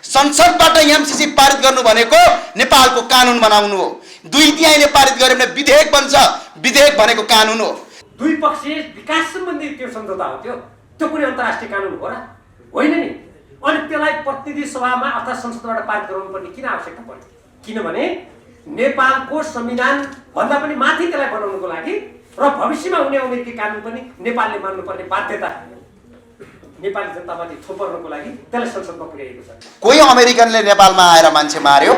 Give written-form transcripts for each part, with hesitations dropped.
संसदबाट MCC पारित गर्नु भनेको नेपालको कानुन बनाउनु हो। 2/3 पारित गर्यो भने विधेयक बन्छ। विधेयक भनेको कानुन हो। दुई पक्षीय विकास सम्बन्धी त्यो सम्झौता हो। त्यो कुनै अन्तर्राष्ट्रिय कानुन हो र होइन नि। अनि त्यसलाई प्रतिनिधि सभामा अथवा संसदबाट पारित गराउनुपर्ने किन आवश्यकता पर्यो? किनभने नेपालको संविधान भन्दा पनि माथि त्यसलाई बनाउनको लागि र भविष्यमा हुने अमेरिकी कानुन पनि नेपालले मान्नुपर्ने बाध्यता नेपाली जनतामाथि थोपर्नको लागि त्यसलाई संसदमा पुर्याएको छ। कोही अमेरिकनले नेपालमा आएर मान्छे मार्यो,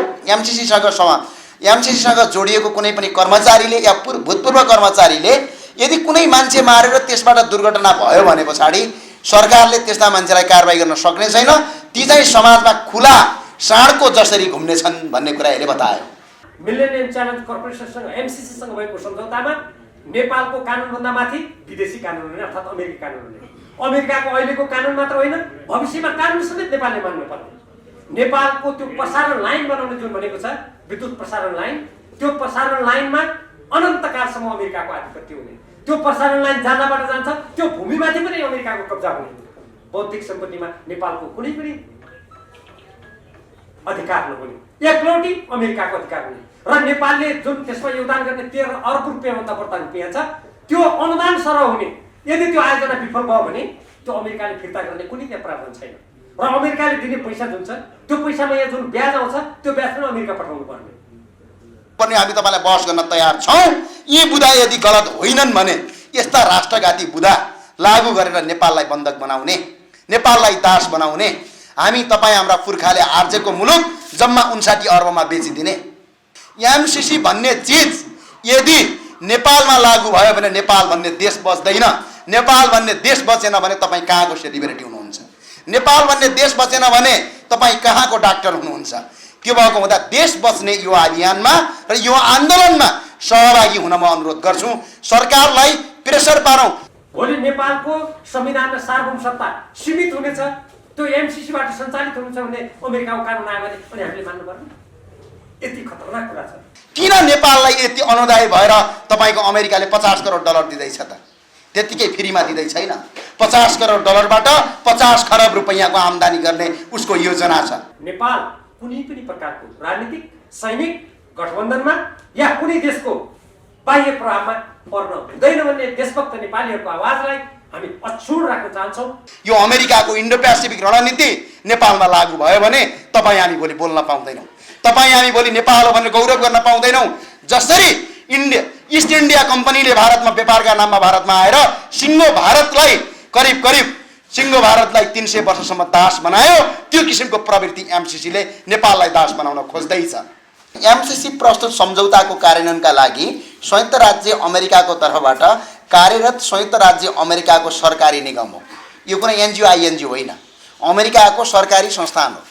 एमसीसीसँग जोडिएको कुनै पनि कर्मचारीले या भूतपूर्व कर्मचारीले यदि कुनै मान्छे मारेर त्यसबाट दुर्घटना भयो भने पछाडि सरकारले त्यस्ता मान्छेलाई कारबाही गर्न सक्ने छैन। ती चाहिँ समाजमा खुला साँडको जसरी घुम्नेछन् भन्ने कुरा यसले बतायो। मिलेनियम च्यालेन्ज कर्पोरेसनसँग एमसीसीसँग भएको सम्झौतामा नेपालको कानुनभन्दा माथि विदेशी कानुन हुने अर्थात् अमेरिकी कानुन हुने। अमेरिकाको अहिलेको कानुन मात्र होइन, भविष्यमा कानुन समेत नेपालले मान्नुपर्ने। नेपालको त्यो प्रसारण लाइन बनाउने जुन भनेको छ विद्युत प्रसारण लाइन, त्यो प्रसारण लाइनमा अनन्तकालसम्म अमेरिकाको आधिपत्य हुने। त्यो प्रसारण लाइन जहाँबाट जान्छ त्यो भूमिमाथि पनि अमेरिकाको कब्जा हुने। बौद्धिक सम्पत्तिमा नेपालको कुनै पनि अधिकार नहुने, एकलौटी अमेरिकाको अधिकार हुने। र नेपालले जुन त्यसमा योगदान गर्ने 13 अर्ब रुपियाँभन्दा बढ्ता रुपियाँ छ त्यो अनुदान सरह हुने। यदि त्यो आयोजना विफल भयो भने त्यो अमेरिकाले फिर्ता गर्ने कुनै त्यहाँ प्रावधान छैन। र अमेरिकाले दिने पैसा जुन छ त्यो पैसामा यहाँ जुन ब्याज आउँछ त्यो ब्याज पनि अमेरिका पठाउनु पर्ने। पनि हामी तपाईलाई बहस गर्न तयार छौँ। यी बुदा यदि गलत होइनन् भने यस्ता राष्ट्रघाती बुदा लागू गरेर नेपाललाई बन्धक बनाउने, नेपाललाई दास बनाउने, हामी तपाईँ हाम्रा पुर्खाले आर्जेको मुलुक जम्मा 59 अर्बमा बेचिदिने। एमसीसी भन्ने चिज यदि नेपालमा लागू भयो भने नेपाल भन्ने देश बच्दैन। नेपाल भन्ने देश बचेन भने तपाईँ कहाँको सेलिब्रिटी हुनुहुन्छ? नेपाल भन्ने देश बचेन भने तपाईँ कहाँको डाक्टर हुनुहुन्छ? त्यो भएको हुँदा देश बच्ने यो अभियानमा र यो आन्दोलनमा सहभागी हुन म अनुरोध गर्छु। सरकारलाई प्रेसर पारौँ। भोलि नेपालको संविधान र सार्वभौम सत्ता सीमित हुनेछ, त्यो एमसीसीबाट सञ्चालित हुनुहुन्छ भने अमेरिकाको कानुन आयो भने पनि हामीले मान्नुपर्ने। यति खतरनाक कुरा छ। किन नेपाललाई यति अनुदायी भएर तपाईँको अमेरिकाले 50 करोड डलर दिँदैछ त? त्यतिकै फ्रीमा दिँदै छैन। 50 करोड डलरबाट 50 खरब रुपैयाँको आम्दानी गर्ने उसको योजना छ। नेपाल कुनै पनि प्रकारको राजनीतिक सैनिक गठबन्धनमा या कुनै देशको बाह्य प्रभावमा पर्न हुँदैन भन्ने देशभक्त नेपालीहरूको आवाजलाई हामी अक्षुण राख्न चाहन्छौँ। यो अमेरिकाको इन्डो पेसिफिक रणनीति नेपालमा लागू भयो भने तपाईँ हामी भोलि बोल्न पाउँदैनौँ। तपाईँ हामी भोलि नेपाल हो भनेर गौरव गर्न पाउँदैनौँ। जसरी इस्ट इन्डिया कम्पनीले भारतमा व्यापारका नाममा भारतमा आएर सिङ्गो भारतलाई करिब 300 वर्षसम्म दास बनायो, त्यो किसिमको प्रवृत्ति एमसीसीले नेपाललाई दास बनाउन खोज्दैछ। एमसीसी प्रस्तुत सम्झौताको कार्यान्वयनका लागि संयुक्त राज्य अमेरिकाको तर्फबाट कार्यरत संयुक्त राज्य अमेरिकाको सरकारी निगम हो। यो कुनै एनजिओ आइएनजिओ होइन, अमेरिकाको सरकारी संस्थान हो।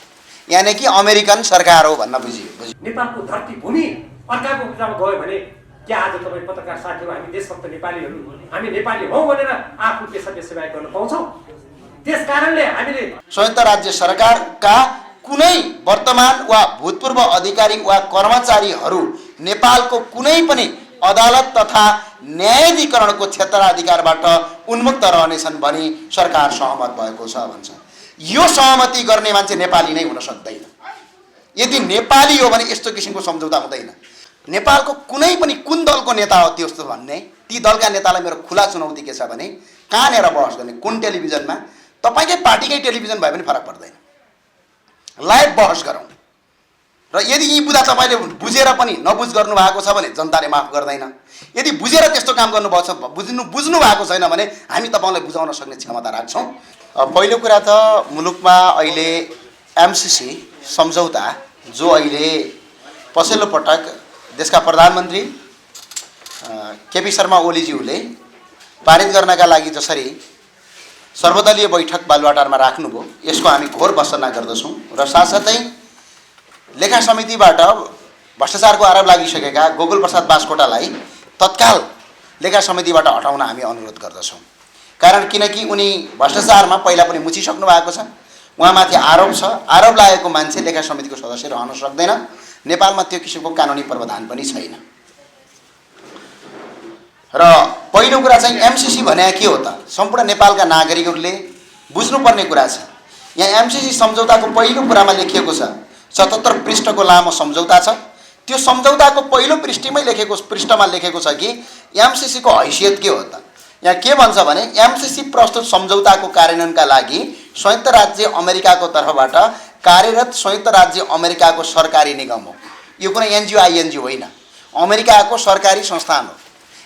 यानी कि अमेरिकन सरकार हो भन्न बुझियो। नेपालको धरती भूमि अर्काको कुरामा गयो भने क्या आज तपाईँ पत्रकार साथीहरू हामी देशभक्त नेपालीहरू हामी नेपाली हौँ भनेर आफू पेसाको सेवा गर्न पाउँछौँ? त्यस कारणले हामीले संयुक्त राज्य सरकारका कुनै वर्तमान वा भूतपूर्व अधिकारी वा कर्मचारीहरू नेपालको कुनै पनि अदालत तथा न्यायाधिकरणको क्षेत्राधिकारबाट उन्मुक्त रहनेछन् भनी सरकार सहमत भएको छ भन्छ। यो सहमति गर्ने मान्छे नेपाली नै हुन सक्दैन। यदि नेपाली हो भने यस्तो किसिमको सम्झौता हुँदैन। नेपालको कुनै पनि कुन दलको नेता हो त्यस्तो भन्ने, ती दलका नेतालाई मेरो खुला चुनौती के छ भने कहाँनिर बहस गर्ने, कुन टेलिभिजनमा, तपाईँकै पार्टीकै टेलिभिजन भए पनि फरक पर्दैन, लाइभ बहस गरौँ। र यदि यी बुझा तपाईँले बुझेर पनि नबुझ गर्नु भएको छ भने जनताले माफ गर्दैन। यदि बुझेर त्यस्तो काम गर्नुभएको छ, बुझ्नु भएको छैन भने हामी तपाईँलाई बुझाउन सक्ने क्षमता राख्छौँ। पहिलो कुरा त मुलुकमा अहिले एमसीसी सम्झौता जो अहिले पछिल्लो पटक देशका प्रधानमन्त्री केपी शर्मा ओलीज्यूले पारित गर्नका लागि जसरी सर्वदलीय बैठक बालुवाटारमा राख्नुभयो, यसको हामी घोर भर्त्सना गर्दछौँ। र साथसाथै लेखा समितिबाट भ्रष्टाचारको आरोप लागिसकेका गोकुल प्रसाद बास्कोटालाई तत्काल लेखा समितिबाट हटाउन हामी अनुरोध गर्दछौँ। कारण किनकि उनी भ्रष्टाचारमा पहिला पनि मुछिसक्नु भएको छ, उहाँमाथि आरोप छ। आरोप लागेको मान्छे लेखा समितिको सदस्य रहन सक्दैन। नेपालमा त्यो किसिमको कानुनी प्रावधान पनि छैन। र पहिलो कुरा चाहिँ एमसीसी भने के हो त? सम्पूर्ण नेपालका नागरिकहरूले बुझ्नुपर्ने कुरा छ। यहाँ एमसीसी सम्झौताको पहिलो कुरामा लेखिएको छ, 77 पृष्ठको लामो सम्झौता छ। त्यो सम्झौताको पहिलो पृष्ठमा लेखेको छ कि एमसीसीको हैसियत के हो त। यहाँ के भन्छ भने एमसीसी प्रस्तुत सम्झौताको कार्यान्वयनका लागि संयुक्त राज्य अमेरिकाको तर्फबाट कार्यरत संयुक्त राज्य अमेरिकाको सरकारी निगम हो। यो कुनै एनजिओ आइएनजिओ होइन, अमेरिकाको सरकारी संस्थान हो,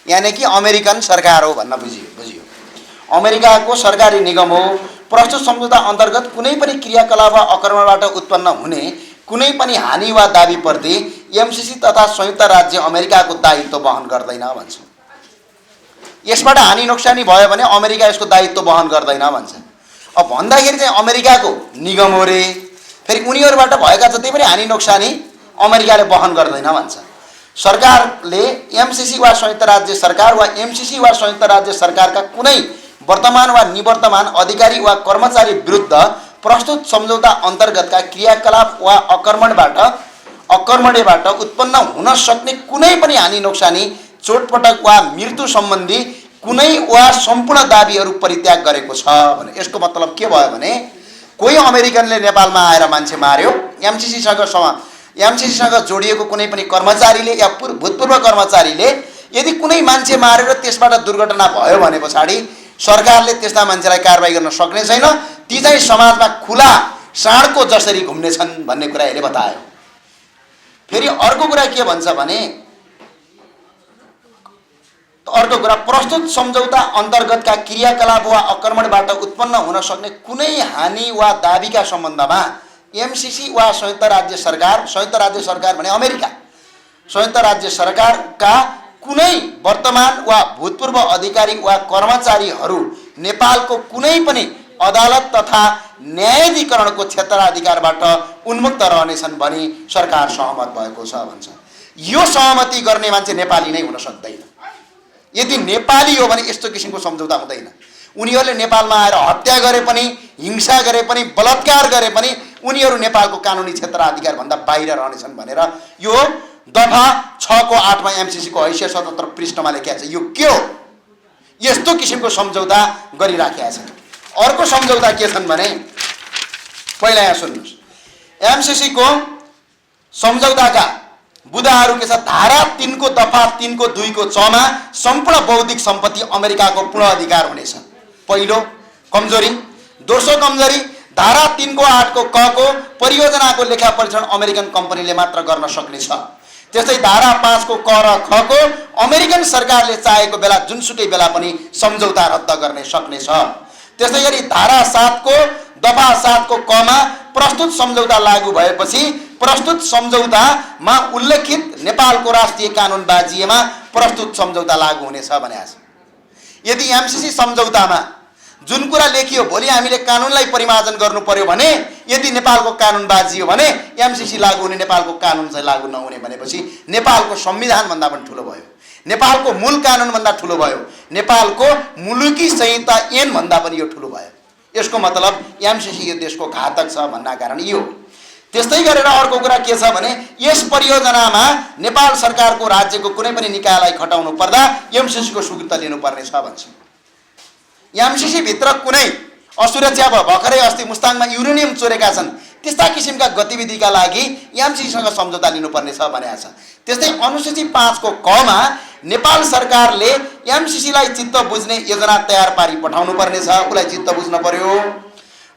यानि कि अमेरिकन सरकार हो भन्न बुझियो। अमेरिकाको सरकारी निगम हो। प्रस्तुत सम्झौता अन्तर्गत कुनै पनि क्रियाकलाप वा आक्रमणबाट उत्पन्न हुने कुनै पनि हानि वा दाबीप्रति एमसीसी तथा संयुक्त राज्य अमेरिकाको दायित्व वहन गर्दैन भन्छ। यसबाट हानि नोक्सानी भयो भने अमेरिका यसको दायित्व वहन गर्दैन भन्छ। अब भन्दाखेरि चाहिँ अमेरिकाको निगम हो रे, फेरि उनीहरूबाट भएका जति पनि हानि नोक्सानी अमेरिकाले वहन गर्दैन भन्छ। सरकारले एमसीसी वा संयुक्त राज्य सरकार वा एमसीसी वा संयुक्त राज्य सरकारका कुनै वर्तमान वा निवर्तमान अधिकारी वा कर्मचारी विरुद्ध प्रस्तुत सम्झौता अन्तर्गतका क्रियाकलाप वा आक्रमणबाट उत्पन्न हुन सक्ने कुनै पनि हानि नोक्सानी, चोटपटक वा मृत्यु सम्बन्धी कुनै वा सम्पूर्ण दाबीहरू परित्याग गरेको छ भने यसको मतलब के भयो भने कोही अमेरिकनले नेपालमा आएर मान्छे मार्यो, एमसीसीसँग जोडिएको कुनै पनि कर्मचारीले या भूतपूर्व कर्मचारीले यदि कुनै मान्छे मारेर त्यसबाट दुर्घटना भयो भने पछाडि सरकारले त्यस्ता मान्छेलाई कारबाही गर्न सक्ने छैन। ती चाहिँ समाजमा खुला साँडको जसरी घुम्नेछन् भन्ने कुरा यसले बतायो। फेरि अर्को कुरा के भन्छ भने प्रस्तुत सम्झौता अन्तर्गतका क्रियाकलाप वा आक्रमणबाट उत्पन्न हुन सक्ने कुनै हानि वा दाबीका सम्बन्धमा एमसीसी वा संयुक्त राज्य सरकार भने अमेरिका, संयुक्त राज्य सरकारका कुनै वर्तमान वा भूतपूर्व अधिकारी वा कर्मचारीहरू नेपालको कुनै पनि अदालत तथा न्यायाधिकरणको क्षेत्राधिकारबाट उन्मुक्त रहनेछन् भनी सरकार सहमत भएको छ भन्छ। यो सहमति गर्ने मान्छे नेपाली नै हुन सक्दैन। यदि नेपाली हो भने यस्तो किसिमको सम्झौता हुँदैन। उनीहरूले नेपालमा आएर हत्या गरे पनि, हिंसा गरे पनि, बलात्कार गरे पनि उनीहरू नेपालको कानुनी क्षेत्राधिकारभन्दा बाहिर रहनेछन् भनेर यो दफा 6 को 8 मा एमसीसी को हैसियत 77 पृष्ठमा लेखिएको छ। यो के हो? यस्तो किसिमको सम्झौता गरिराखेका छन्। अर्को सम्झौता के छन् भने पहिला यहाँ सुन्नुहोस्, एमसीसी को सम्झौताका बुदाहरू के छ? धारा 3 को दफा 3 को 2 को 6 मा सम्पूर्ण बौद्धिक सम्पत्ति अमेरिकाको पूर्ण अधिकार हुनेछ। पहिलो कमजोरी। दोस्रो कमजोरी, धारा 3 को 8 को क को परियोजनाको लेखा परीक्षण अमेरिकन कम्पनीले मात्र गर्न सक्ने छ। त्यस्तै धारा 5 को क र ख को अमेरिकन सरकारले चाहेको बेला जुनसुकै बेला पनि सम्झौता रद्द गर्ने सक्ने छ। त्यस्तै गरी धारा 7 को दफा 7 को क मा प्रस्तुत सम्झौता लागू भएपछि प्रस्तुत सम्झौतामा उल्लेखित नेपालको राष्ट्रिय कानुन बाजिएमा प्रस्तुत सम्झौता लागू हुनेछ भनेको छ। यदि एमसीसी सम्झौतामा जुन कुरा लेखियो भोलि हामीले कानुनलाई परिमार्जन गर्नु पर्यो भने यदि नेपालको कानुन बाजियो भने एमसीसी लागू हुने, नेपालको कानुन चाहिँ लागू नहुने भनेपछि नेपालको संविधान भन्दा पनि ठुलो भयो, नेपालको मूल कानुन भन्दा ठुलो भयो, नेपालको मुलुकी संहिता ऐन भन्दा पनि यो ठुलो भयो। यसको मतलब एमसीसी यो देशको घातक छ भन्ना कारण यो। त्यस्तै गरेर अर्को कुरा के छ भने यस परियोजनामा नेपाल सरकारको राज्यको कुनै पनि निकायलाई खटाउनु पर्दा एमसीसी को स्वीकृति लिनुपर्ने छ भन्छ। एमसीसी भित्र कुनै असुरक्षा भयो, भर्खरै अस्ति मुस्ताङमा युरेनियम चोरेका छन्, त्यस्ता किसिमका गतिविधिका लागि एमसीसीसँग सम्झौता लिनुपर्ने छ भनेको छ। त्यस्तै अनुसूची 5 को क मा नेपाल सरकारले एमसीसीलाई चित्त बुझ्ने योजना तयार पारी पठाउनु पर्ने छ, उलाई चित्त बुझ्न पर्यो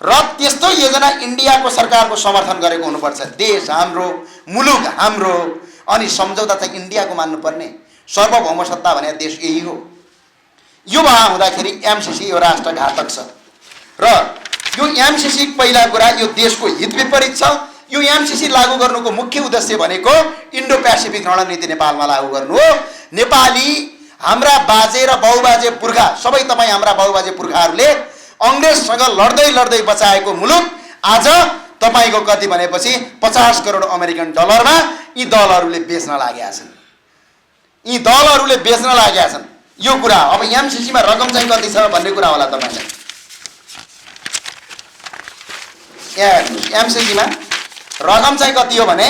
र त्यस्तो योजना इन्डियाको सरकारको समर्थन गरेको हुनुपर्छ। देश हाम्रो, मुलुक हाम्रो, अनि सम्झौता चाहिँ इन्डियाको मान्नुपर्ने। सार्वभौम सत्ता भने देश यही हो। यो भए हुँदाखेरि एमसीसी यो राष्ट्र घातक छ र यो एमसीसी पहिला कुरा यो देशको हित विपरीत छ। यो एमसीसी लागू गर्नुको मुख्य उद्देश्य भनेको इन्डो पेसिफिक रणनीति नेपालमा लागू गर्नु हो। नेपाली हाम्रा बाजे र बाउबाजे पुर्खा सबै तपाईँ हाम्रा बाउबाजे पुर्खाहरूले अंग्रेजसँग लड्दै लड्दै बचाएको मुलुक आज तपाईको कति भनेपछि 50 करोड अमेरिकन डलरमा यी दलहरूले बेच्न लागेका छन्। यी दलहरूले बेच्न लागेका छन्। यो कुरा अब एमसीसी मा रकम चाहिँ कति छ भन्ने कुरा होला तपाईलाई। एमसीसी मा रकम चाहिँ कति हो भने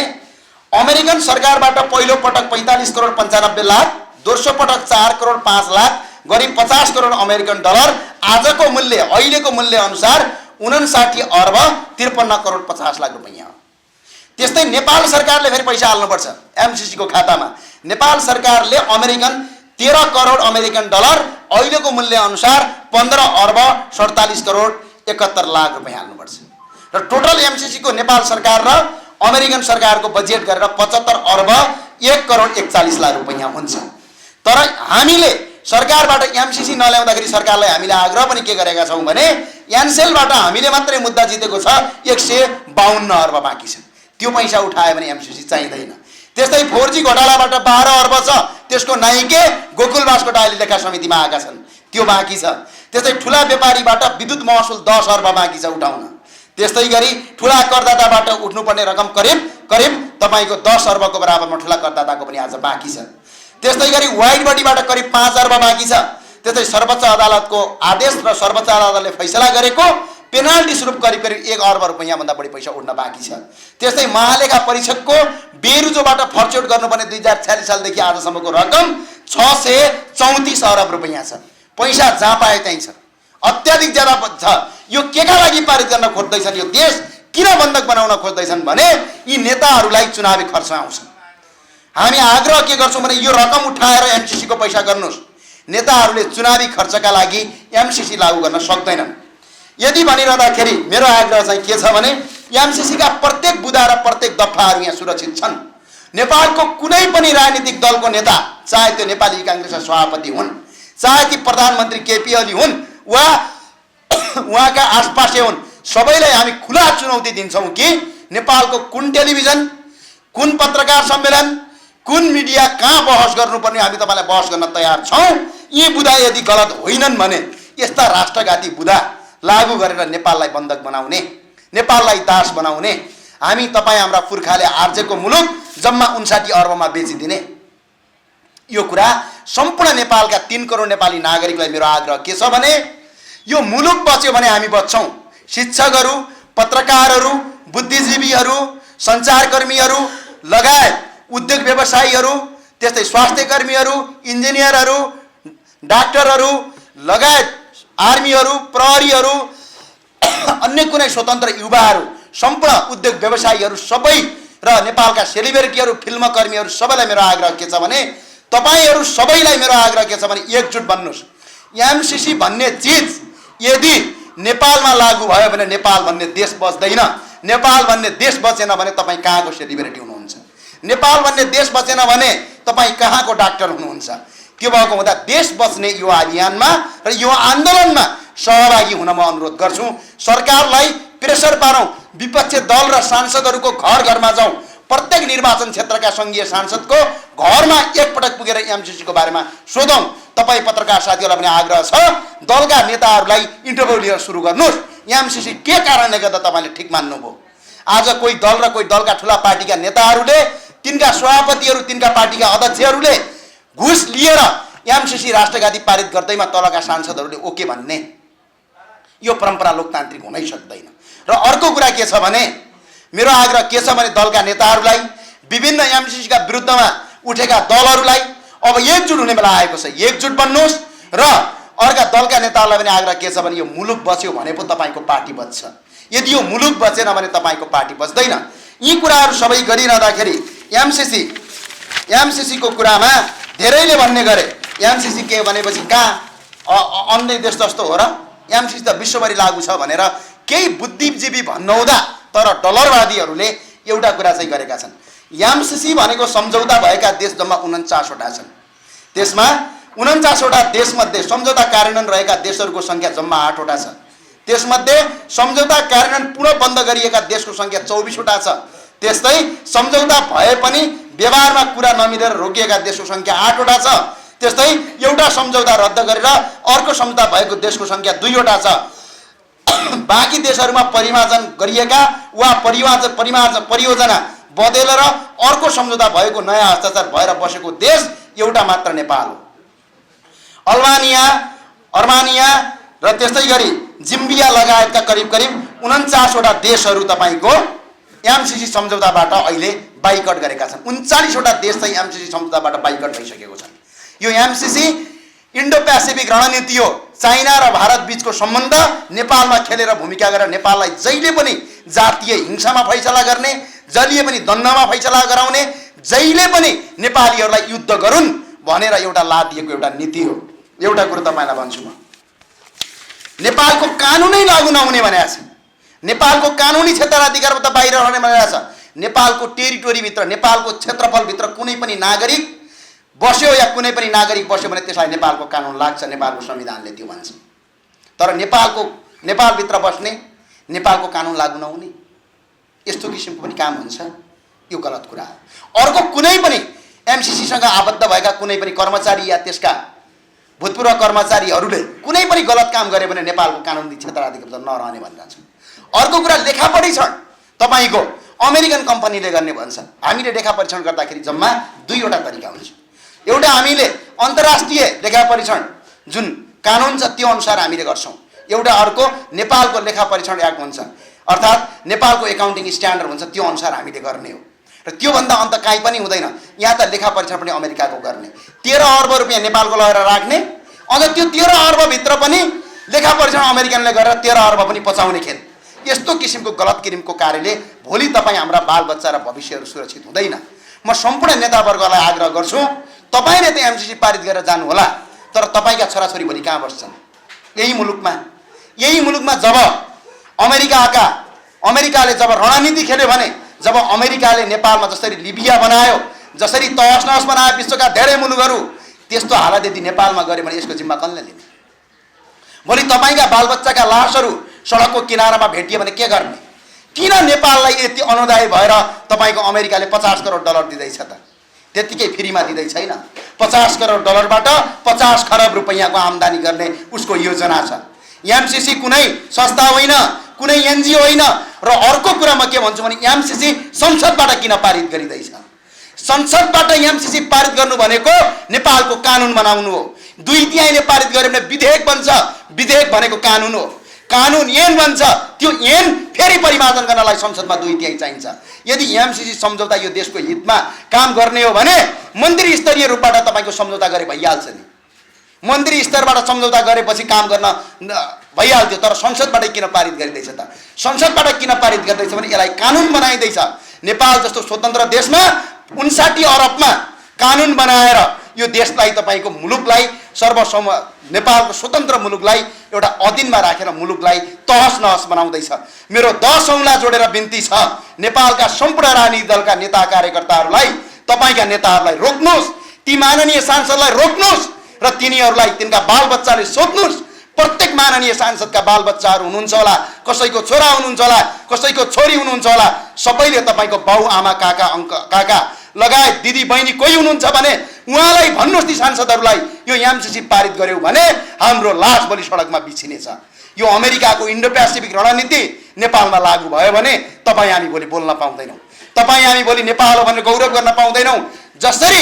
अमेरिकन सरकारबाट पहिलो पटक 45 करोड 95 लाख, दोस्रो पटक 4 करोड 5 लाख गरी 50 करोड अमेरिकन डलर आजको मूल्य, अहिलेको मूल्य अनुसार 59 अर्ब 53 करोड 50 लाख रुपैयाँ हो। त्यस्तै नेपाल सरकारले फेरि पैसा हाल्नुपर्छ एमसीसी को खातामा। नेपाल सरकारले अमेरिकन 13 करोड अमेरिकन डलर अहिलेको मूल्य अनुसार 15 अर्ब 47 करोड 71 लाख रुपैयाँ हाल्नुपर्छ र टोटल एमसीसी को नेपाल सरकार र अमेरिकन सरकारको बजेट गरेर 75 अर्ब 1 करोड 41 लाख रुपैयाँ हुन्छ। तर हामीले सरकारबाट एमसीसी नल्याउँदाखेरि सरकारलाई हामीले आग्रह पनि के गरेका छौँ भने एनसेलबाट हामीले मात्रै मुद्दा जितेको छ 152 अर्ब बाँकी छ, त्यो पैसा उठायो भने एमसीसी चाहिँदैन। त्यस्तै 4G घोटालाबाट 12 अर्ब छ, त्यसको नाइके गोकुल बास्कोटा अहिले लेखा समितिमा आएका छन्, त्यो बाँकी छ। त्यस्तै ठुला व्यापारीबाट विद्युत महसुल 10 अर्ब बाँकी छ उठाउन। त्यस्तै गरी ठुला करदाताबाट उठ्नुपर्ने रकम करिब तपाईँको 10 अर्बको बराबरमा ठुला करदाताको पनि आज बाँकी छ। त्यस्तै गरी वाइड बडीबाट करिब 5 अर्ब बाँकी छ। त्यस्तै सर्वोच्च अदालतको आदेश र सर्वोच्च अदालतले फैसला गरेको पेनाल्टी स्वरूप करिब 1 अर्ब रुपैयाँभन्दा बढी पैसा उठ्न बाँकी छ। त्यस्तै महालेखा परीक्षकको बेरुजोबाट फर्चौट गर्नुपर्ने 2046 सालदेखि आजसम्मको रकम 634 अर्ब रुपैयाँ छ। पैसा जहाँ पाए त्यहीँ छ, अत्याधिक ज्यादा छ। यो केका लागि पारित गर्न खोज्दैछन्, यो देश किन बन्धक बनाउन खोज्दैछन् भने यी नेताहरूलाई चुनावी खर्च आउँछ। हामी आग्रह के गर्छौँ भने यो रकम उठाएर एमसीसी को पैसा गर्नुहोस्। नेताहरूले चुनावी खर्चका लागि एमसीसी लागू गर्न सक्दैनन्। यदि भनिरहँदाखेरि मेरो आग्रह चाहिँ के छ भने एमसीसी का प्रत्येक बुदा र प्रत्येक दफाहरू यहाँ सुरक्षित छन्। नेपालको कुनै पनि राजनीतिक दलको नेता, चाहे त्यो नेपाली कांग्रेसका सभापति हुन्, चाहे ती प्रधानमन्त्री केपी ओली हुन् वा उहाँका आसपासे हुन्, सबैलाई हामी खुला चुनौती दिन्छौँ कि नेपालको कुन टेलिभिजन, कुन पत्रकार सम्मेलन, कुन मिडिया कहाँ बहस गर्नुपर्ने हामी तपाईँलाई बहस गर्न तयार छौँ। यी बुदा यदि गलत होइनन् भने यस्ता राष्ट्रघाती बुदा लागू गरेर नेपाललाई बन्धक बनाउने, नेपाललाई दास बनाउने, हामी तपाईँ हाम्रा पुर्खाले आर्जेको मुलुक जम्मा 59 अर्बमा बेचिदिने, यो कुरा सम्पूर्ण नेपालका 3 करोड नेपाली नागरिकलाई मेरो आग्रह के छ भने यो मुलुक बच्यो भने हामी बच्छौँ। शिक्षकहरू, पत्रकारहरू, बुद्धिजीवीहरू, सञ्चारकर्मीहरू लगायत उद्योग व्यवसायीहरू, त्यस्तै स्वास्थ्य कर्मीहरू, इन्जिनियरहरू, डाक्टरहरू लगायत आर्मीहरू, प्रहरीहरू, अन्य कुनै स्वतन्त्र युवाहरू, सम्पूर्ण उद्योग व्यवसायीहरू सबै र नेपालका सेलिब्रिटीहरू, फिल्मकर्मीहरू सबैलाई मेरो आग्रह के छ भने तपाईहरू सबैलाई मेरो आग्रह के छ भने एकजुट बन्नुहोस्। एमसीसी भन्ने चिज यदि नेपालमा लागू भयो भने नेपाल भन्ने देश बच्दैन। नेपाल भन्ने देश बचेन भने तपाईँ कहाँको सेलिब्रिटी हुनुहुन्छ, नेपाल भन्ने देश बचेन भने तपाईँ कहाँको डाक्टर हुनुहुन्छ। त्यो भएको हुँदा देश बच्ने यो अभियानमा र यो आन्दोलनमा सहभागी हुन म अनुरोध गर्छु। सरकारलाई प्रेसर पारौँ, विपक्ष दल र सांसदहरूको घर घरमा जाउँ, प्रत्येक निर्वाचन क्षेत्रका संघीय सांसदको घरमा एकपटक पुगेर एमसीसी को बारेमा सोधौँ। तपाईँ पत्रकार साथीहरूलाई पनि आग्रह छ दलका नेताहरूलाई इन्टरभ्यू लिएर सुरु गर्नुहोस्। एमसीसी के कारणले गर्दा तपाईँले ठिक मान्नुभयो? आज कोही दल र कोही दलका ठुला पार्टीका नेताहरूले, तिनका सभापतिहरू, तिनका पार्टीका अध्यक्षहरूले घुस लिएर एमसीसी राष्ट्रघाती पारित गर्दैमा तलका सांसदहरूले ओके भन्ने, यो परम्परा लोकतान्त्रिक हुनै सक्दैन। र अर्को कुरा के छ भने मेरो आग्रह के छ भने दलका नेताहरूलाई, विभिन्न एमसीसी का विरुद्धमा उठेका दलहरूलाई अब एकजुट हुने बेला आएको छ, एकजुट बन्नुहोस्। र अर्का दलका नेताहरूलाई पनि आग्रह के छ भने यो मुलुक बच्यो भने पो तपाईँको पार्टी बच्छ, यदि यो मुलुक बचेन भने तपाईँको पार्टी बच्दैन। यी कुराहरू सबै गरिरहँदाखेरि एमसीसी को कुरामा धेरैले भन्ने गरे एमसीसी के भनेपछि कहाँ अन्य देश जस्तो हो र, एमसीसी त विश्वभरि लागू छ भनेर केही बुद्धिजीवी भन्नुहुँदा तर डलरवादीहरूले एउटा कुरा चाहिँ गरेका छन्। एमसीसी भनेको सम्झौता भएका देश जम्मा 49 वटा छन्। त्यसमा 49 वटा देशमध्ये सम्झौता कार्यान्वयन रहेका देशहरूको सङ्ख्या जम्मा 8 वटा छ। त्यसमध्ये सम्झौता कार्यान्वयन पुनः बन्द गरिएका देशको सङ्ख्या 24 वटा छ। त्यस्तै सम्झौता भए पनि व्यवहारमा कुरा नमिलेर रोकिएका देशको सङ्ख्या 8 वटा छ। त्यस्तै एउटा सम्झौता रद्द गरेर अर्को सम्झौता भएको देशको सङ्ख्या 2 वटा छ। बाँकी देशहरूमा परिमार्जन गरिएका वा परियोजना बदलेर अर्को सम्झौता भएको नयाँ हस्ताक्षर भएर बसेको देश एउटा मात्र नेपाल हो। अर्मानिया र त्यस्तै गरी जिम्बिया लगायतका करिब 49 वटा देशहरू तपाईँको एमसीसी सम्झौताबाट अहिले बाइकट गरेका छन्। 39 वटा देश चाहिँ एमसीसी सम्झौताबाट बाइकट भइसकेको छन्। यो एमसीसी इन्डो पेसिफिक रणनीति हो। चाइना र भारत बीचको सम्बन्ध नेपालमा खेलेर भूमिका गरेर नेपाललाई जहिले पनि जातीय हिंसामा फैसला गर्ने, जहिले पनि द्वन्द्वमा फैसला गराउने, जहिले पनि नेपालीहरूलाई युद्ध गरून् भनेर एउटा लादिएको एउटा नीति हो। एउटा कुरो तपाईँलाई भन्छु म, नेपालको कानुनै लागू नहुने भनेको छ, नेपालको कानुनी क्षेत्राधिकारबाट बाहिर रहने भनेको छ। नेपालको टेरिटोरीभित्र, नेपालको क्षेत्रफलभित्र कुनै पनि नागरिक बस्यो या कुनै पनि नागरिक बस्यो भने त्यसलाई नेपालको कानुन लाग्छ, नेपालको संविधानले त्यो भन्छ। तर नेपालभित्र बस्ने, नेपालको कानुन लागू नहुने, यस्तो किसिमको पनि काम हुन्छ, यो गलत कुरा हो। अर्को कुनै पनि एमसीसीसँग आबद्ध भएका कुनै पनि कर्मचारी या त्यसका भूतपूर्व कर्मचारीहरूले कुनै पनि गलत काम गरे भने नेपालको कानुनी क्षेत्राधिकार नरहने भनिरहन्छ। अर्को कुरा लेखा परीक्षण तपाईँको अमेरिकन कम्पनीले गर्ने भन्छ। हामीले लेखा परीक्षण गर्दाखेरि जम्मा दुईवटा तरिका हुन्छ। एउटा हामीले अन्तर्राष्ट्रिय लेखा परीक्षण जुन कानुन छ त्यो अनुसार हामीले गर्छौँ। एउटा अर्को नेपालको लेखा परीक्षण एक्ट हुन्छ, अर्थात् नेपालको एकाउन्टिङ स्ट्यान्डर्ड हुन्छ, त्यो अनुसार हामीले गर्ने हो। र त्योभन्दा अन्त काहीँ पनि हुँदैन। यहाँ त लेखा परीक्षण पनि अमेरिकाको गर्ने, 13 अर्ब रुपियाँ नेपालको लगेर राख्ने, अन्त त्यो 13 अर्बभित्र पनि लेखा परीक्षण अमेरिकनले गरेर 13 अर्ब पनि पचाउने खेल। यस्तो किसिमको गलत किसिमको कार्यले भोलि तपाईँ हाम्रा बालबच्चा र भविष्यहरू सुरक्षित हुँदैन। म सम्पूर्ण नेतावर्गलाई आग्रह गर्छु, तपाईँले त एमसीसी पारित गरेर जानुहोला, तर तपाईँका छोराछोरी भोलि कहाँ बस्छन्? यही मुलुकमा जब अमेरिकाले जब रणनीति खेल्यो भने, जब अमेरिकाले नेपालमा जसरी लिबिया बनायो, जसरी तहस नहस बनायो विश्वका धेरै मुलुकहरू, त्यस्तो हालत यदि नेपालमा गऱ्यो भने यसको जिम्मा कसले लिने? भोलि तपाईँका बालबच्चाका लासहरू सडकको किनारामा भेटियो भने के गर्ने? किन नेपाललाई यति अनुदायी भएर तपाईँको अमेरिकाले 50 करोड डलर दिँदैछ त? त्यतिकै फ्रीमा दिँदै छैन। 50 करोड डलरबाट 50 खरब रुपैयाँको आम्दानी गर्ने उसको योजना छ। एमसीसी कुनै संस्था होइन, कुनै एनजिओ होइन। र अर्को कुरा म के भन्छु भने एमसीसी संसदबाट किन पारित गरिँदैछ? संसदबाट एमसीसी पारित गर्नु भनेको नेपालको कानुन बनाउनु हो। 2/3 पारित गर्यो भने विधेयक बन्छ। विधेयक भनेको कानुन हो। कानुन ऐन बन्छ। त्यो ऐन फेरि परिमार्जन गर्नलाई संसदमा 2/3 चाहिन्छ। यदि एमसीसी सम्झौता यो देशको हितमा काम गर्ने हो भने मन्त्री स्तरीय रूपबाट तपाईँको सम्झौता गरे भइहाल्छ नि। मन्त्री स्तरबाट सम्झौता गरेपछि काम गर्न भइहाल्थ्यो। तर संसदबाट किन पारित गरिँदैछ त? संसदबाट किन पारित गर्दैछ भने यसलाई कानुन बनाइँदैछ। नेपाल जस्तो स्वतन्त्र देशमा 59 अरबमा कानुन बनाएर यो देशलाई, तपाईँको मुलुकलाई, नेपालको स्वतन्त्र मुलुकलाई एउटा अधीनमा राखेर मुलुकलाई तहस नहस बनाउँदैछ। मेरो 10 औँला जोडेर बिन्ती छ नेपालका सम्पूर्ण राजनीतिक दलका नेता कार्यकर्ताहरूलाई, तपाईँका नेताहरूलाई रोक्नुहोस्, ती माननीय सांसदलाई रोक्नुहोस् र तिनीहरूलाई, तिनका बालबच्चाले सोध्नुहोस्। प्रत्येक माननीय सांसदका बालबच्चाहरू हुनुहुन्छ होला, कसैको छोरा हुनुहुन्छ होला, कसैको छोरी हुनुहुन्छ होला, सबैले तपाईँको बाउ आमा काका लगायत दिदी बहिनी कोही हुनुहुन्छ भने उहाँलाई भन्नुहोस्, ती सांसदहरूलाई, यो एमसीसी पारित गर्यो भने हाम्रो लास भोलि सडकमा बिछिनेछ। यो अमेरिकाको इन्डो पेसिफिक रणनीति नेपालमा लागू भयो भने तपाईँ हामी भोलि बोल्न पाउँदैनौँ। तपाईँ हामी भोलि नेपाल हो भनेर गौरव गर्न पाउँदैनौँ। जसरी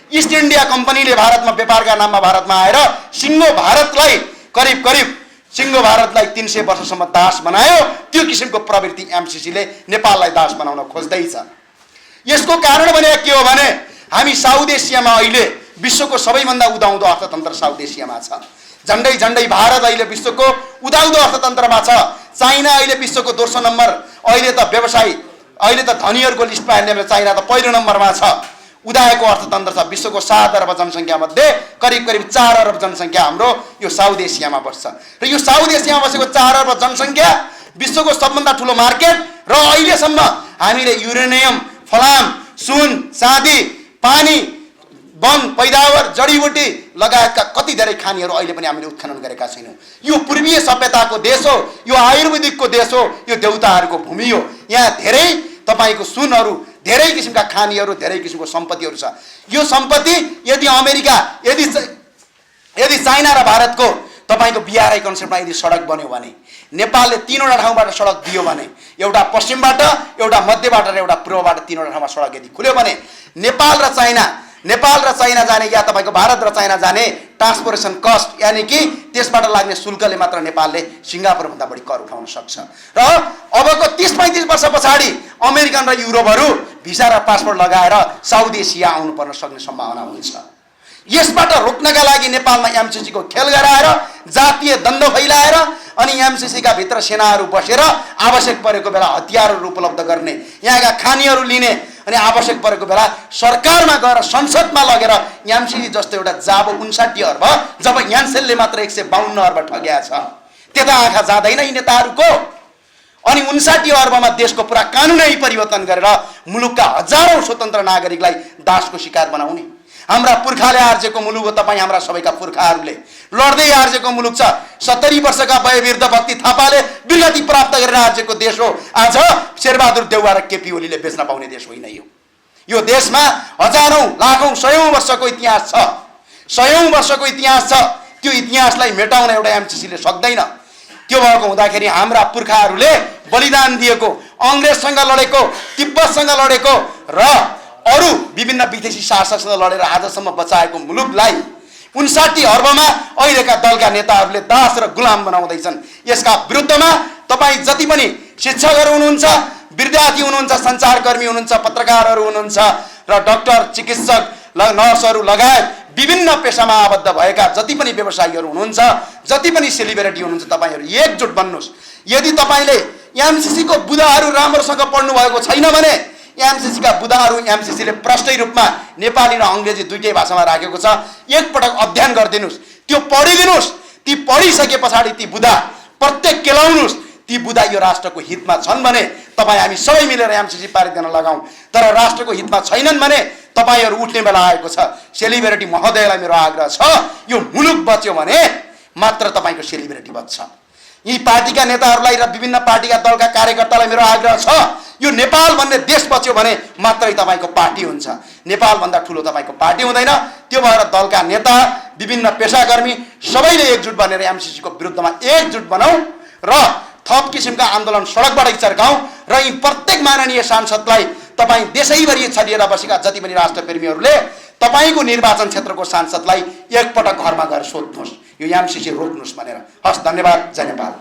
इस्ट इन्डिया कम्पनीले भारतमा व्यापारका नाममा भारतमा आएर सिङ्गो भारतलाई करिब सिङ्गो भारतलाई 300 वर्षसम्म दास बनायो, त्यो किसिमको प्रवृत्ति एमसीसीले नेपाललाई दास बनाउन खोज्दैछ। यसको कारण भने के हो भने हामी साउथ एसियामा अहिले विश्वको सबैभन्दा उदाउँदो अर्थतन्त्र साउथ एसियामा छ। झन्डै भारत अहिले विश्वको उदाउँदो अर्थतन्त्रमा छ। चाइना अहिले विश्वको दोस्रो नम्बर, अहिले त धनीहरूको लिस्टमा हेर्ने भने चाइना त पहिलो नम्बरमा छ। उदाएको अर्थतन्त्र छ। विश्वको 7 अर्ब जनसङ्ख्या मध्ये करिब 4 अर्ब जनसङ्ख्या हाम्रो यो साउथ एसियामा बस्छ। र यो साउथ एसियामा बसेको 4 अर्ब जनसङ्ख्या विश्वको सबभन्दा ठुलो मार्केट। र अहिलेसम्म हामीले युरेनियम, फलाम, सुन, चाँदी, पानी, वन पैदावार, जडीबुटी लगायतका कति धेरै खानीहरू अहिले पनि हामीले उत्खनन गरेका छैनौँ। यो पूर्वीय सभ्यताको देश हो, यो आयुर्वेदिकको देश हो, यो देउताहरूको भूमि हो। यहाँ धेरै तपाईँको सुनहरू, धेरै किसिमका खानीहरू, धेरै किसिमको सम्पत्तिहरू छ। यो सम्पत्ति यदि अमेरिका, यदि चाइना र भारतको तपाईँको बिआरआई कन्सेप्टमा यदि सडक बन्यो भने, नेपालले 3वटा ठाउँबाट सडक दियो भने, एउटा पश्चिमबाट, एउटा मध्यबाट र एउटा पूर्वबाट 3वटा ठाउँमा सडक यदि खुल्यो भने नेपाल र चाइना जाने या तपाईँको भारत र चाइना जाने ट्रान्सपोर्टेसन कस्ट, यानि कि त्यसबाट लाग्ने शुल्कले मात्र नेपालले सिङ्गापुरभन्दा बढी कर उठाउन सक्छ। र अबको 30-35 वर्ष पछाडि अमेरिकन र युरोपहरू भिसा र पासपोर्ट लगाएर साउथ एसिया आउनुपर्न सक्ने सम्भावना हुन्छ। यसबाट रोक्नका लागि नेपालमा एमसीसी को खेल गराएर जातीय द्वन्द्व फैलाएर अनि एमसीसी का भित्र सेनाहरू बसेर आवश्यक परेको बेला हतियारहरू उपलब्ध गर्ने, यहाँका खानीहरू लिने अनि आवश्यक परेको बेला सरकारमा गएर संसदमा लगेर एमसीसी जस्तो एउटा जाबो 59 अर्ब जब यान्सेलले मात्र 152 अर्ब ठग्या छ, त्यता आँखा जाँदैन यी नेताहरूको। अनि 59 अर्बमा देशको पुरा कानुनै परिवर्तन गरेर मुलुकका हजारौं स्वतन्त्र नागरिकलाई दासको शिकार बनाउने। हाम्रा पुर्खाले आर्जेको मुलुक हो, तपाईँ हाम्रा सबैका पुर्खाहरूले लड्दै आर्जेको मुलुक छ। 70 वर्षका वयोवृद्ध भक्ति थापाले विरगति प्राप्त गरेर आर्जेको देश हो। आज शेरबहादुर देउवा र केपी ओलीले बेच्न पाउने देश होइन यो देशमा हजारौं लाखौं सयौं वर्षको इतिहास छ, सयौं वर्षको इतिहास छ। त्यो इतिहासलाई मेटाउन एउटा एमसीसीले सक्दैन। त्यो भएको हुँदाखेरि हाम्रा पुर्खाहरूले बलिदान दिएको, अंग्रेजसँग लडेको, तिब्बतसँग लडेको र अरू विभिन्न विदेशी शासकसँग लडेर आजसम्म बचाएको मुलुकलाई 59 अर्बमा अहिलेका दलका नेताहरूले दास र गुलाम बनाउँदैछन्। यसका विरुद्धमा तपाईँ जति पनि शिक्षकहरू हुनुहुन्छ, विद्यार्थी हुनुहुन्छ, सञ्चारकर्मी हुनुहुन्छ, पत्रकारहरू हुनुहुन्छ र डाक्टर, चिकित्सक, नर्सहरू लगायत विभिन्न पेशामा आबद्ध भएका जति पनि व्यवसायीहरू हुनुहुन्छ, जति पनि सेलिब्रिटी हुनुहुन्छ, तपाईँहरू एकजुट बन्नुहोस्। यदि तपाईँले एमसीसी को बुदाहरू राम्रोसँग पढ्नु भएको छैन भने एमसीसी का बुदाहरू एमसीसीले प्रष्टै रूपमा नेपाली र अंग्रेजी दुईटै भाषामा राखेको छ, एकपटक अध्ययन गरिदिनुस्, त्यो पढिदिनुस्। ती पढिसके पछाडि ती बुदा प्रत्येक केलाउनुस्। ती बुदा यो राष्ट्रको हितमा छन् भने तपाईँ हामी सबै मिलेर एमसीसी पारित गर्न लगाऊँ। तर राष्ट्रको हितमा छैनन् भने तपाईँहरू उठ्ने बेला आएको छ। सेलिब्रिटी महोदयलाई मेरो आग्रह छ, यो मुलुक बच्यो भने मात्र तपाईँको सेलिब्रिटी बच्छ। यी पार्टीका नेताहरूलाई र विभिन्न पार्टीका दलका कार्यकर्तालाई मेरो आग्रह छ, यो नेपाल भन्ने देश बच्यो भने मात्रै तपाईँको पार्टी हुन्छ। नेपाल भन्दा ठुलो तपाईँको पार्टी हुँदैन। त्यो भएर दलका नेता, विभिन्न पेशाकर्मी सबैले एकजुट बनेर एमसीसी को विरुद्धमा एकजुट बनाऊ र थप किसिमका आन्दोलन सडकबाटै चर्काऊ र यी प्रत्येक माननीय सांसदलाई तपाईँ देशैभरि छरिएर बसेका जति पनि राष्ट्रप्रेमीहरूले तपाईँको निर्वाचन क्षेत्रको सांसदलाई एकपटक घरमा गएर सोध्नुहोस्, यो एमसीसी रोक्नुहोस् भनेर। हस्, धन्यवाद। जय नेपाल।